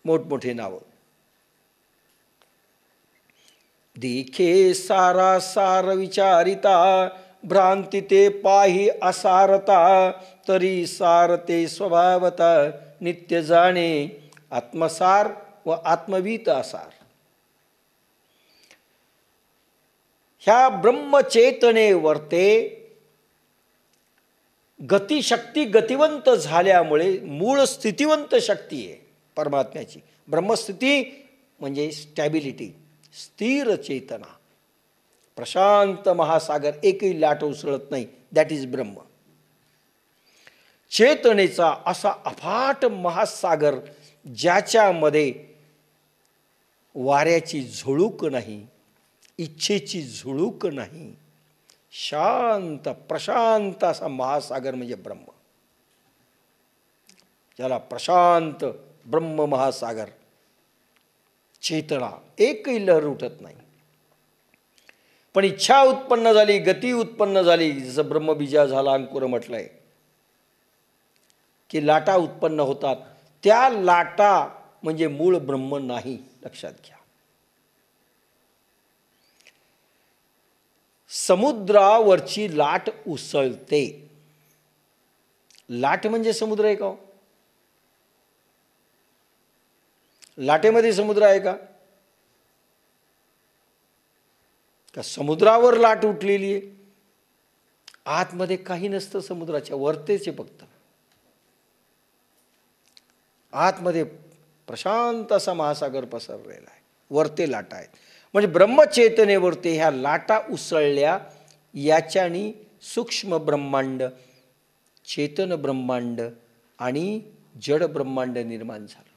मोठमोठे नावं. देखे सारा सार विचारिता, भ्रांती ते पाही असारता. तरी सारते स्वभावता नित्य जाणे. आत्मसार व आत्मवीत असार. ह्या ब्रह्मचेतने वर्ते गतिशक्ती गतिवंत झाल्यामुळे मूळ स्थितिवंत शक्ती आहे परमात्म्याची. ब्रह्मस्थिती म्हणजे स्टॅबिलिटी, स्थिर चेतना, प्रशांत महासागर, एकही लाट उसळत नाही, दॅट इज ब्रह्म. चेतनेचा असा अफाट महासागर ज्याच्यामध्ये वाऱ्याची झुळूक नाही, इच्छेची झुळूक नाही, शांत प्रशांत असा महासागर म्हणजे ब्रह्म. ज्याला प्रशांत ब्रह्म महासागर, चेतना, एकही लहर उठत नाही. पण इच्छा उत्पन्न झाली, गती उत्पन्न झाली, जसं ब्रह्मबीजा झाला अंकुर म्हटलंय की लाटा उत्पन्न होतात. त्या लाटा म्हणजे मूळ ब्रह्म नाही, लक्षात घ्या. समुद्रावरची लाट उसळते. लाट म्हणजे समुद्र आहे का? लाटेमध्ये समुद्र आहे का? का समुद्रावर लाट उठलेली आहे? आतमध्ये काही नसतं, समुद्राच्या वरतेच आहे फक्त. आतमध्ये प्रशांत असा महासागर पसरलेला आहे, वरते लाटा आहेत. म्हणजे ब्रह्मचेतनेवरती ह्या लाटा उसळल्या, याच्यानी सूक्ष्म ब्रह्मांड, चेतन ब्रह्मांड आणि जड ब्रह्मांड निर्माण झालं.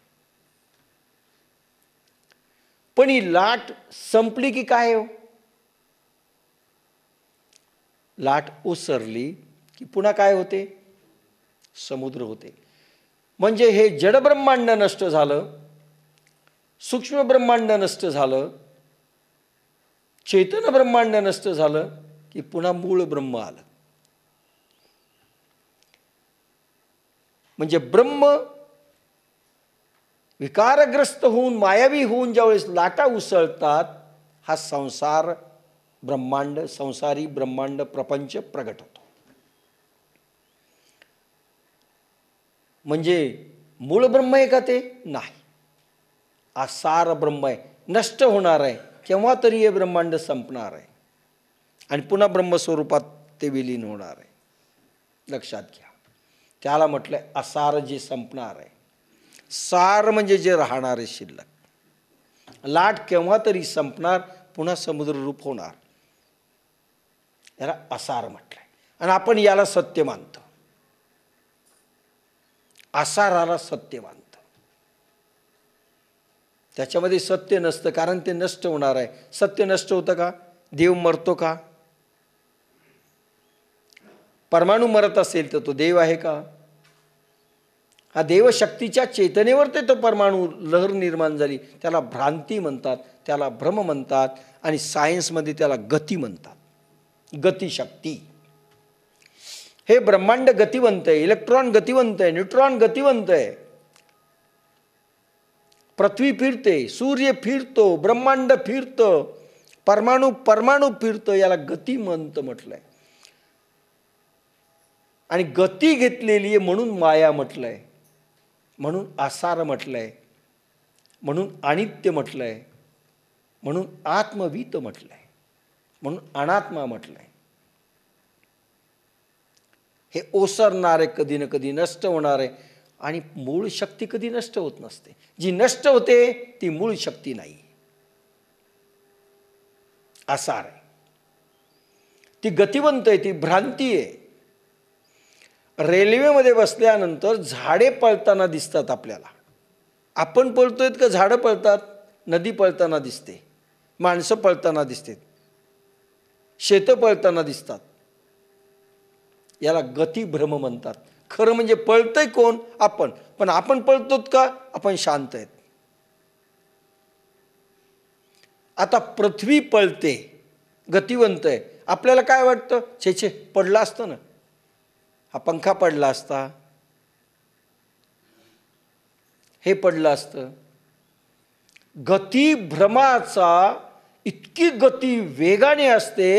पण ही लाट संपली की काय हो? लाट ओसरली की पुन्हा काय होते? समुद्र होते. म्हणजे हे जड ब्रह्मांड नष्ट झालं, सूक्ष्म ब्रह्मांड नष्ट झालं, चैतन्य ब्रह्मांड नष्ट झालं की पुन्हा मूळ ब्रह्म आलं. म्हणजे ब्रह्म विकारग्रस्त होऊन, मायावी होऊन ज्यावेळेस लाटा उसळतात, हा संसार ब्रह्मांड, संसारी ब्रह्मांड प्रपंच प्रगट होतो. म्हणजे मूळ ब्रह्म आहे का ते? नाही, आसार ब्रह्म आहे, नष्ट होणार आहे. केव्हा तरी हे ब्रह्मांड संपणार आहे आणि पुन्हा ब्रह्मस्वरूपात ते विलीन होणार आहे. लक्षात घ्या. त्याला म्हटलंय असार, जे संपणार आहे. सार म्हणजे जे राहणार आहे शिल्लक. लाट केव्हा तरी संपणार, पुन्हा समुद्र रूप होणार, याला असार म्हटलंय. आणि आपण याला सत्य मानतो, असाराला सत्य मानतो. त्याच्यामध्ये सत्य नसतं, कारण ते नष्ट होणार आहे. सत्य नष्ट होतं का? देव मरतो का? परमाणू मरत असेल तर तो देव आहे का? हा देवशक्तीच्या चेतनेवर ते तो परमाणू लहर निर्माण झाली, त्याला भ्रांती म्हणतात, त्याला भ्रम म्हणतात, आणि सायन्समध्ये त्याला गती म्हणतात. गतिशक्ती. हे ब्रह्मांड गतिवंत आहे, इलेक्ट्रॉन गतिवंत आहे, न्यूट्रॉन गतिवंत आहे. पृथ्वी फिरते, सूर्य फिरतो, ब्रह्मांड फिरतं, परमाणू परमाणू फिरतं, याला गतिमंत म्हटलंय. आणि गती घेतलेली आहे म्हणून माया म्हटलंय, म्हणून आसार म्हटलंय, म्हणून अनित्य म्हटलंय, म्हणून आत्मवीत म्हटलंय, म्हणून अनात्मा म्हटलंय. हे ओसरणार आहे, कधी ना कधी नष्ट होणार आहे. आणि मूळ शक्ती कधी नष्ट होत नसते. जी नष्ट होते ती मूळ शक्ती नाही, आसार आहे. ती गतिवंत आहे, ती भ्रांती आहे. रेल्वेमध्ये बसल्यानंतर झाडे पळताना दिसतात आपल्याला. आपण पळतोय का झाडं पळतात? नदी पळताना दिसते, माणसं पळताना दिसतात, शेतं पळताना दिसतात. याला गतिभ्रम म्हणतात. खरं म्हणजे पळतंय कोण? आपण. पण आपण पळतोत का? आपण शांत आहेत. आता पृथ्वी पळते, गतिवंत आहे. आपल्याला काय वाटतं? छे छे, पडला असतं ना, हा पंखा पडला असता, हे पडलं असतं. गतिभ्रमाचा इतकी गती वेगाने असते,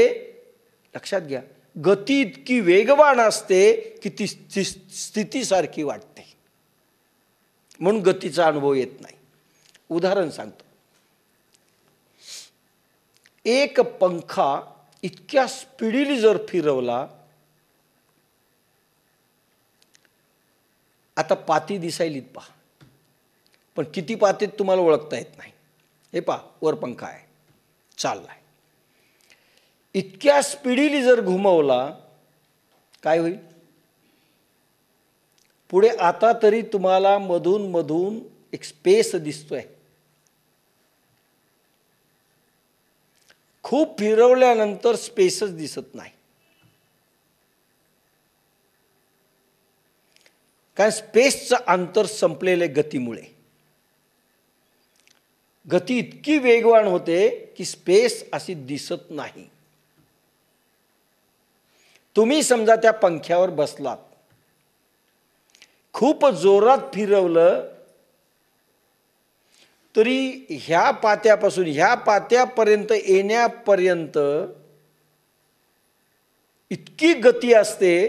लक्षात घ्या, गती इतकी वेगवान असते की ती स्थितीसारखी वाटते, म्हणून गतीचा अनुभव येत नाही. उदाहरण सांगतो. एक पंखा इतक्या स्पीडीने जर फिरवला आता पाती दिसायलीत पहा, पण किती पातेत तुम्हाला ओळखता येत नाही. हे पहा, वर पंखा आहे, चाललाय. इतक्या स्पीडीली जर घुमवला काय होईल? पुढे आता तरी तुम्हाला मधून मधून एक स्पेस दिसतोय. खूप फिरवल्यानंतर स्पेसच दिसत नाही, कारण स्पेसचं अंतर संपलेले गतीमुळे. गती इतकी वेगवान होते की स्पेस अशी दिसत नाही. तुम्ही समजा त्या पंख्यावर बसलात, खूप जोरात फिरवलं तरी ह्या पात्यापासून ह्या पात्यापर्यंत येण्यापर्यंत इतकी गती असते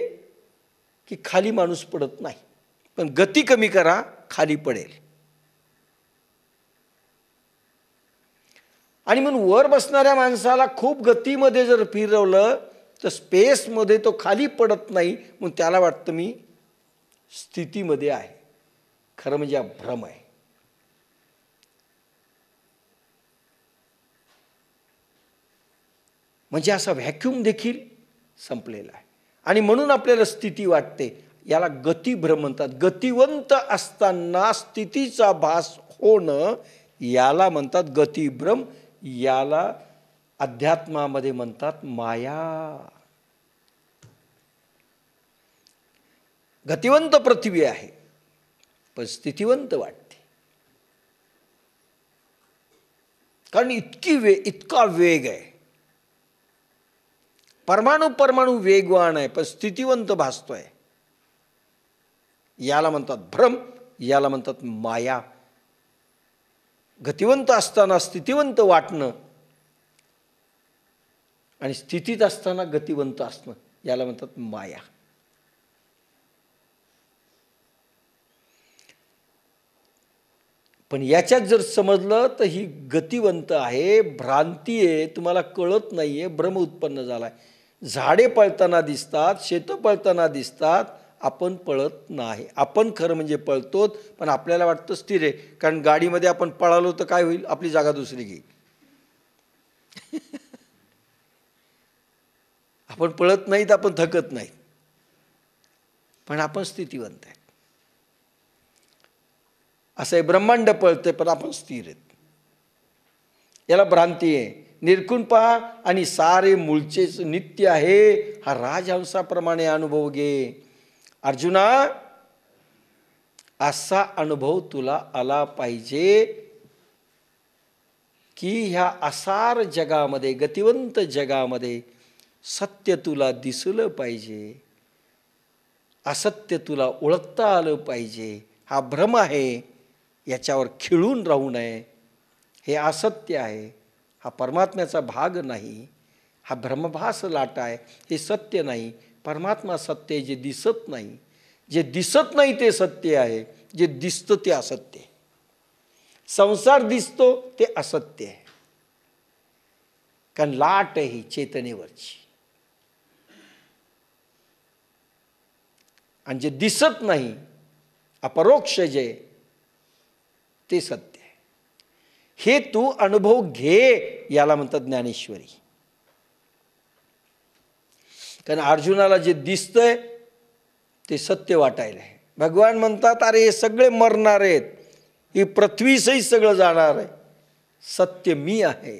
की खाली माणूस पडत नाही. पण गती कमी करा, खाली पडेल. आणि म्हणून वर बसणाऱ्या माणसाला खूप गतीमध्ये जर फिरवलं तर स्पेसमध्ये तो खाली पडत नाही, मग त्याला वाटतं मी स्थितीमध्ये आहे. खरं म्हणजे हा भ्रम आहे. म्हणजे असा व्हॅक्यूम देखील संपलेला आहे. आणि म्हणून आपल्याला स्थिती वाटते. याला गतिभ्रम म्हणतात. गतिवंत असताना स्थितीचा भास होणं याला म्हणतात गतिभ्रम. याला अध्यात्मामध्ये म्हणतात माया. गतिवंत पृथ्वी आहे पण स्थितिवंत वाटते, कारण इतका वेग आहे. परमाणू परमाणू वेगवान आहे पण स्थितिवंत भासतोय. याला म्हणतात भ्रम, याला म्हणतात माया. गतिवंत असताना स्थितिवंत वाटणं आणि स्थितीत असताना गतिवंत असणं याला म्हणतात माया. पण याच्यात जर समजलं तर ही गतिवंत आहे, भ्रांती आहे, तुम्हाला कळत नाहीये, भ्रम उत्पन्न झालाय. झाडे पळताना दिसतात, शेतं पळताना दिसतात, आपण पळत नाही. आपण खरं म्हणजे पळतो, पण आपल्याला वाटतं स्थिर आहे. कारण गाडीमध्ये आपण पळालो तर काय होईल? आपली जागा दुसरी घेईल. आपण पळत नाहीत, आपण थकत नाहीत, पण आपण स्थितिवंत आहे. असं आहे, ब्रह्मांड पळते पण आपण स्थिर आहेत. याला भ्रांती आहे. निरखून पहा आणि सारे मूळचेच नित्य आहे हा राजहंसाप्रमाणे अनुभव घे. अर्जुना, असा अनुभव तुला आला पाहिजे की ह्या असार जगामध्ये, गतिवंत जगामध्ये सत्य तुला दिसलं पाहिजे, असत्य तुला ओळखता आलं पाहिजे. हा भ्रम आहे, याच्यावर खिळून राहू नये. हे असत्य आहे, हा परमात्म्याचा भाग नाही. हा भ्रमभास लाटा आहे, हे सत्य नाही. परमात्मा सत्य आहे, जे दिसत नाही. जे दिसत नाही ते सत्य आहे, जे दिसतं ते असत्य आहे. संसार दिसतो ते असत्य आहे, कारण लाट आहे ही चेतनेवरची. आणि जे दिसत नाही अपरोक्ष जे ते सत्य आहे. हे तू अनुभव घे, याला म्हणतात ज्ञानेश्वरी. कारण अर्जुनाला जे दिसतंय ते सत्य वाटायला आहे. भगवान म्हणतात अरे हे सगळे मरणार आहेत, ही पृथ्वी सहित सगळं जाणार आहे. सत्य मी आहे,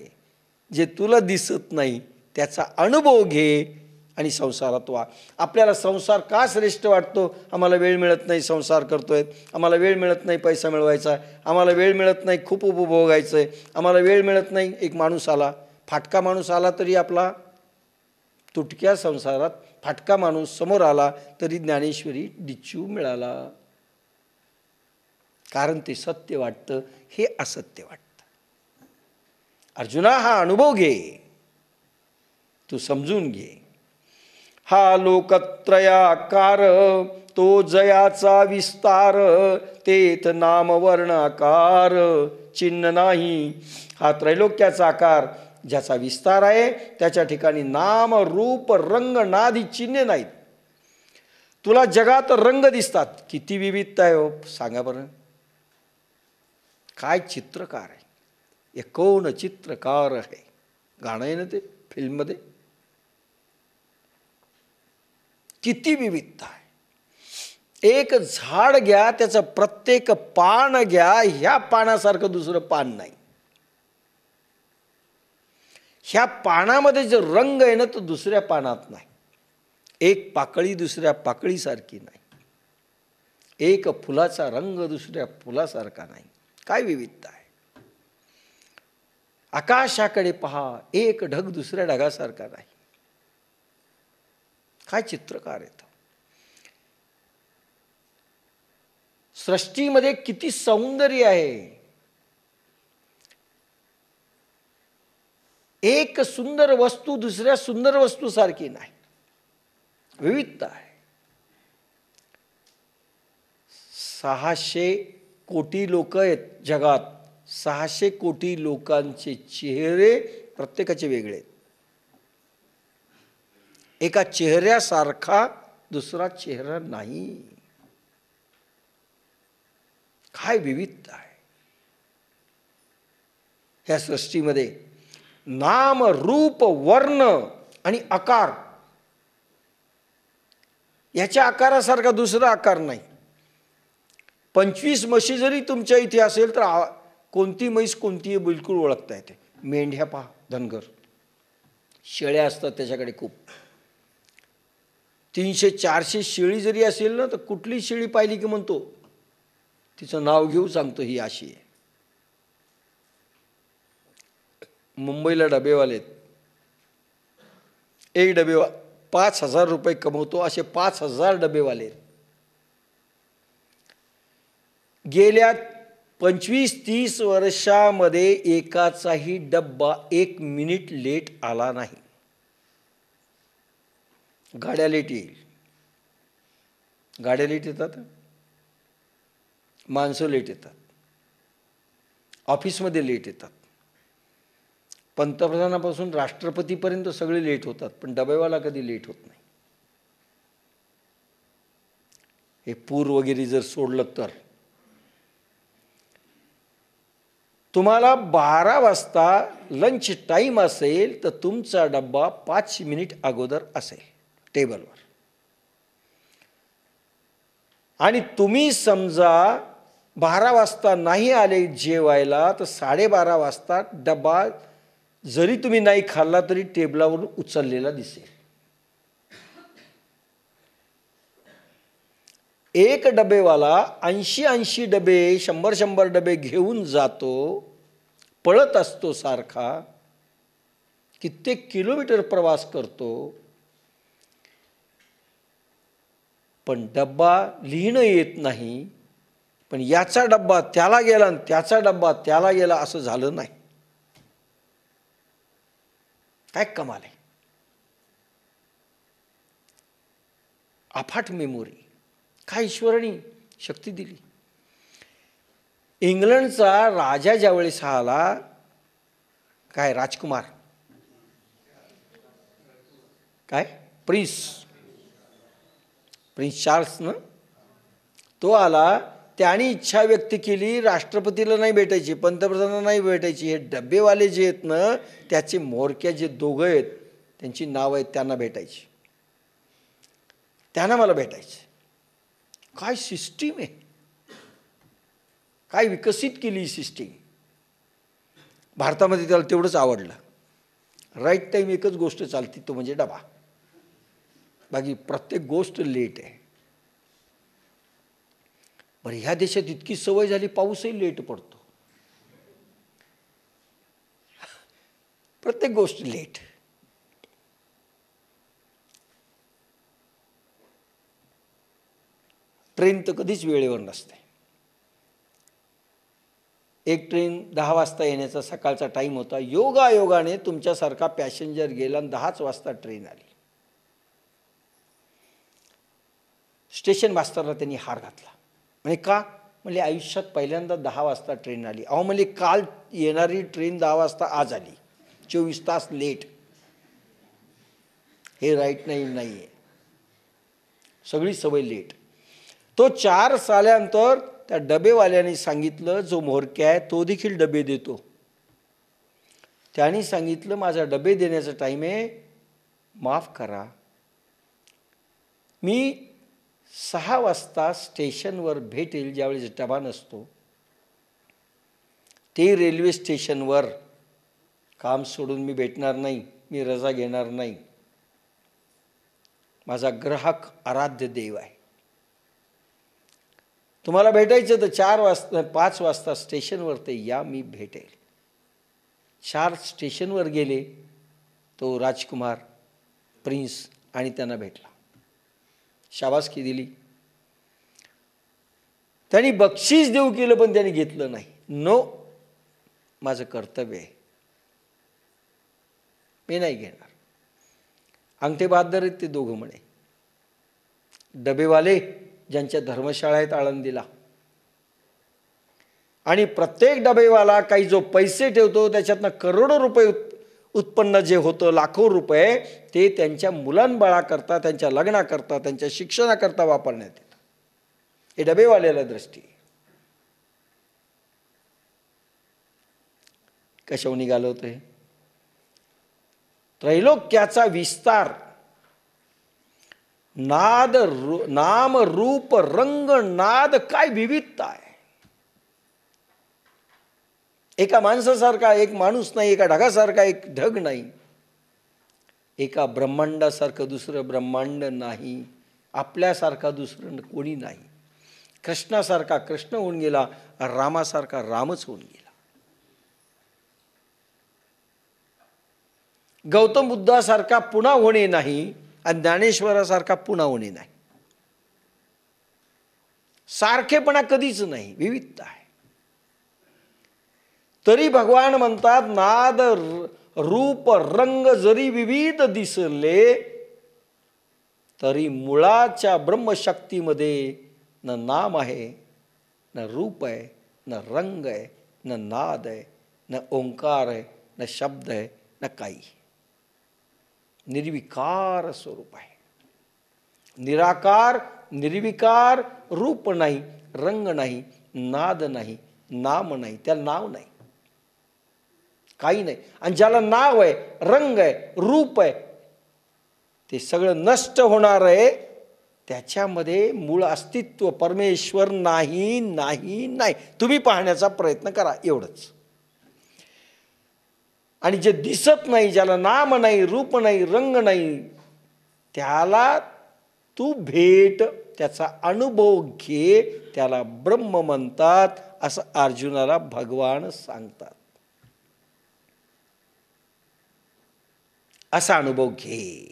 जे तुला दिसत नाही त्याचा अनुभव घे आणि संसारात वा. आपल्याला संसार का श्रेष्ठ वाटतो? आम्हाला वेळ मिळत नाही संसार करतोय, आम्हाला वेळ मिळत नाही पैसा मिळवायचा, आम्हाला वेळ मिळत नाही खूप उपभोगायचं आहे, आम्हाला वेळ मिळत नाही. एक माणूस आला, फाटका माणूस आला तरी आपला तुटक्या संसारात फाटका माणूस समोर आला तरी ज्ञानेश्वरी डिच्चू मिळाला. कारण ते सत्य वाटतं, हे असत्य वाटतं. अर्जुना, हा अनुभव घे, तू समजून घे. हा लोकत्रयाकार तो जयाचा विस्तार, तेथ नाम वर्णाकार चिन्ह नाही. हा त्रैलोक्याचा आकार ज्याचा विस्तार आहे त्याच्या ठिकाणी नाम रूप रंग नादी चिन्हे नाहीत. तुला जगात रंग दिसतात. किती विविधता आहे हो, सांगा बरं. काय चित्रकार आहे. ये कौन चित्रकार आहे, गाणं आहे ना ते फिल्ममध्ये. किती विविधता आहे. एक झाड घ्या, त्याचं प्रत्येक पान घ्या, ह्या पानासारखं दुसरं पान नाही. ह्या पानामध्ये जो रंग आहे ना तो दुसऱ्या पानात नाही. एक पाकळी दुसऱ्या पाकळीसारखी नाही. एक फुलाचा रंग दुसऱ्या फुलासारखा नाही. काय विविधता आहे. आकाशाकडे पहा, एक ढग दुसऱ्या ढगासारखा नाही. काय चित्रकार आहेत. सृष्टीमध्ये किती सौंदर्य आहे. एक सुंदर वस्तू दुसऱ्या सुंदर वस्तूसारखी नाही. विविधता आहे. 600 कोटी लोक आहेत जगात. 600 कोटी लोकांचे चेहरे प्रत्येकाचे वेगळे आहेत. एका चेहऱ्यासारखा दुसरा चेहरा नाही. काय विविधता आहे ह्या सृष्टीमध्ये. नाम, रूप, वर्ण आणि आकार, याच्या आकारासारखा दुसरा आकार नाही. 25 म्हशी जरी तुमच्या इथे असेल तर कोणती म्हैस कोणती बिलकुल ओळखता येते. मेंढ्या पहा, धनगर. शेळ्या असतात त्याच्याकडे खूप. 300-400 शेळी जरी असेल ना तर कुठली शेळी पाहिली की म्हणतो, तिचं नाव घेऊ सांगतो ही अशी आहे. मुंबईला डबेवाले आहेत. एक डबे 5,000 रुपये कमवतो, असे 5,000 डबेवाले आहेत. गेल्या 25-30 वर्षामध्ये एकाचाही डब्बा 1 मिनिट लेट आला नाही. गाड्या लेट येईल. गाड्या लेट येतात, माणसं लेट येतात, ऑफिसमध्ये लेट येतात. पंतप्रधानापासून राष्ट्रपतीपर्यंत सगळे लेट होतात, पण डबेवाला कधी लेट होत नाही. हे पूर वगैरे जर सोडलं तर तुम्हाला 12 वाजता लंच टाईम असेल तर तुमचा डब्बा 5 मिनिट अगोदर असेल टेबलवर. आणि तुम्ही समजा 12 वाजता नाही आले जेवायला तर 12:30 वाजता डब्बा जरी तुम्ही नाही खाल्ला तरी टेबलावरून उचललेला दिसेल. एक डबेवाला 80 डबे 100 डबे घेऊन जातो, पळत असतो सारखा, कित्येक किलोमीटर प्रवास करतो, पण डब्बा लिहिणं येत नाही. पण याचा डब्बा त्याला गेला आणि त्याचा डब्बा त्याला गेला असं झालं नाही. काय कमाल आहे. अफाट मेमोरी. काय ईश्वराने शक्ती दिली. इंग्लंडचा राजा ज्यावेळेस आला, काय राजकुमार, काय प्रिन्स चार्ल्स ना, तो आला. त्याने इच्छा व्यक्त केली राष्ट्रपतीला नाही भेटायची, पंतप्रधानांना नाही भेटायची, हे डबेवाले जे आहेत ना त्याचे म्होरक्या जे दोघं आहेत त्यांची नाव आहेत त्यांना भेटायची, त्यांना मला भेटायचं. काय सिस्टीम आहे. काय विकसित केली सिस्टीम. भारतामध्ये त्याला तेवढंच आवडलं. राईट टाईम एकच गोष्ट चालते, तो म्हणजे डबा. बाकी प्रत्येक गोष्ट लेट आहे. बरं, ह्या देशात इतकी सवय झाली, पाऊसही लेट पडतो, प्रत्येक गोष्ट लेट. ट्रेन तर कधीच वेळेवर नसते. एक ट्रेन 10 वाजता येण्याचा सकाळचा टाईम होता. योगायोगाने तुमच्यासारखा पॅसेंजर गेला आणि 10च वाजता ट्रेन आली. स्टेशन मास्तरला त्यांनी हार घातला. म्हणजे का? म्हणजे आयुष्यात पहिल्यांदा 10 वाजता ट्रेन आली. अहो म्हणजे काल येणारी ट्रेन 10 वाजता आज आली, 24 तास लेट. हे राईट नाही आहे. सगळी सवय लेट. तो 4 साल्यानंतर त्या डबेवाल्याने सांगितलं, जो म्होरक्या आहे तो देखील डबे देतो. त्याने सांगितलं, माझा डबे देण्याचा टाईम आहे, माफ करा, मी 6 वाजता स्टेशनवर भेटेल, ज्यावेळेस डबा नसतो. ते रेल्वे स्टेशनवर काम सोडून मी भेटणार नाही, मी रजा घेणार नाही. माझा ग्राहक आराध्य देव आहे. तुम्हाला भेटायचं तर 5 वाजता स्टेशनवर ते या, मी भेटेल. 4 स्टेशनवर गेले, तो राजकुमार प्रिन्स आणि त्यांना भेटला. शाबासकी दिली. त्यांनी बक्षीस देऊ केलं, पण त्यांनी घेतलं नाही. नो, माझं कर्तव्य आहे, मी नाही घेणार. अंगठे बहादर आहेत ते दोघं म्हणे. डबेवाले ज्यांच्या धर्मशाळा आहेत आळंदीला, आणि प्रत्येक डबेवाला काही जो पैसे ठेवतो त्याच्यातनं करोडो रुपये उत्पन्न जे होतं, लाखो रुपये, ते त्यांच्या मुलांबाळाकरता, त्यांच्या लग्नाकरता, त्यांच्या शिक्षणाकरता वापरण्यात येतं. हे डबेवाल्याला दृष्टी. कशावर निघालं होतं? त्रैलोक्याचा विस्तार, नाद, नाम, रूप, रंग, नाद, काय विविधता आहे. एका माणसासारखा एक माणूस नाही, एका ढगासारखा एक ढग नाही, एका ब्रह्मांडासारखं दुसरं ब्रह्मांड नाही, आपल्यासारखा दुसरं कोणी नाही. कृष्णासारखा कृष्ण होऊन गेला, रामासारखा रामच होऊन गेला. गौतम बुद्धासारखा पुन्हा होणे नाही आणि ज्ञानेश्वरासारखा पुन्हा होणे नाही. सारखेपणा कधीच नाही, विविधता आहे. तरी भगवान म्हणतात, नाद, रूप, रंग जरी विविध दिसले, तरी मुळाच्या ब्रह्मशक्तीमध्ये न नाम आहे, न रूप आहे, न रंग आहे, न नाद आहे, न ओंकार आहे, न शब्द आहे, न काही. निर्विकार स्वरूप आहे. निराकार, निर्विकार, रूप नाही, रंग नाही, नाद नाही, नाम नाही, त्याला नाव नाही, काही नाही. आणि ज्याला नाव आहे, रंग आहे, रूप आहे, ते सगळं नष्ट होणार आहे. त्याच्यामध्ये मूळ अस्तित्व परमेश्वर नाही, नाही, नाही. तुम्ही पाहण्याचा प्रयत्न करा, एवढंच. आणि जे दिसत नाही, ज्याला नाम नाही, रूप नाही, रंग नाही, त्याला तू भेट, त्याचा अनुभव घे, त्याला ब्रह्म म्हणतात, असं अर्जुनाला भगवान सांगतात. असा अनुभव घे.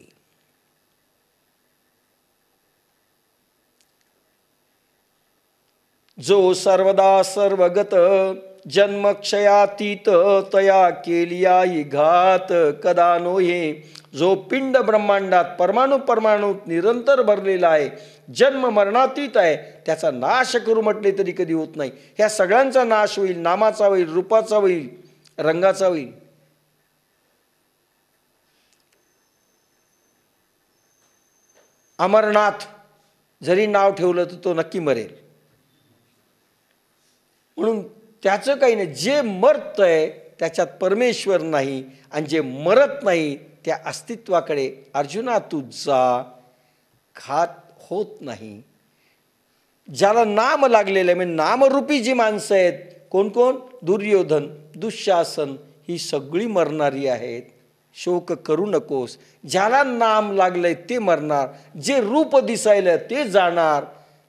जो सर्वदा सर्वगत, जन्मक्षयातीत, तया केलिया घात कदा नोहे. जो पिंड ब्रह्मांडात परमाणू परमाणूत निरंतर भरलेला आहे, जन्म मरणातीत आहे, त्याचा नाश करू म्हटले तरी कधी होत नाही. ह्या सगळ्यांचा नाश होईल, नामाचा होईल, रूपाचा होईल, रंगाचा होईल. अमरनाथ जरी नाव ठेवलं तर तो नक्की मरेल, म्हणून त्याचं काही नाही. जे मरत आहे त्याच्यात परमेश्वर नाही, आणि जे मरत नाही त्या अस्तित्वाकडे अर्जुना तू जा, घात होत नाही. ज्याला नाम लागलेलं आहे, म्हणजे नामरूपी जी माणसं आहेत, कोण कोण? दुर्योधन, दुःशासन, ही सगळी मरणारी आहेत. शोक करू नकोस. ज्याला नाम लागलंय ते मरणार, जे रूप दिसायला ते जाणार,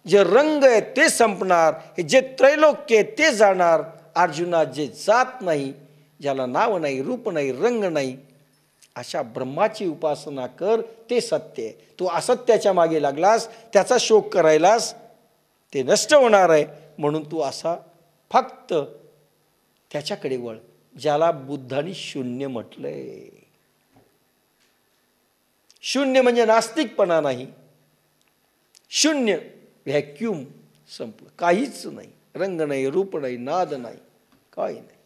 जे रंग आहे ते संपणार, हे जे त्रैलोक्य आहे ते जाणार. अर्जुना, जे जात नाही, ज्याला नाव नाही, रूप नाही, रंग नाही, अशा ब्रह्माची उपासना कर, ते सत्य आहे. तू असत्याच्या मागे लागलास, त्याचा शोक करायलास, ते नष्ट होणार आहे. म्हणून तू असा फक्त त्याच्याकडे वळ, ज्याला बुद्धांनी शून्य म्हटलंय. शून्य म्हणजे नास्तिकपणा नाही, शून्य व्हॅक्यूम, संपलं, काहीच नाही, रंग नाही, रूप नाही, नाद नाही, काही नाही.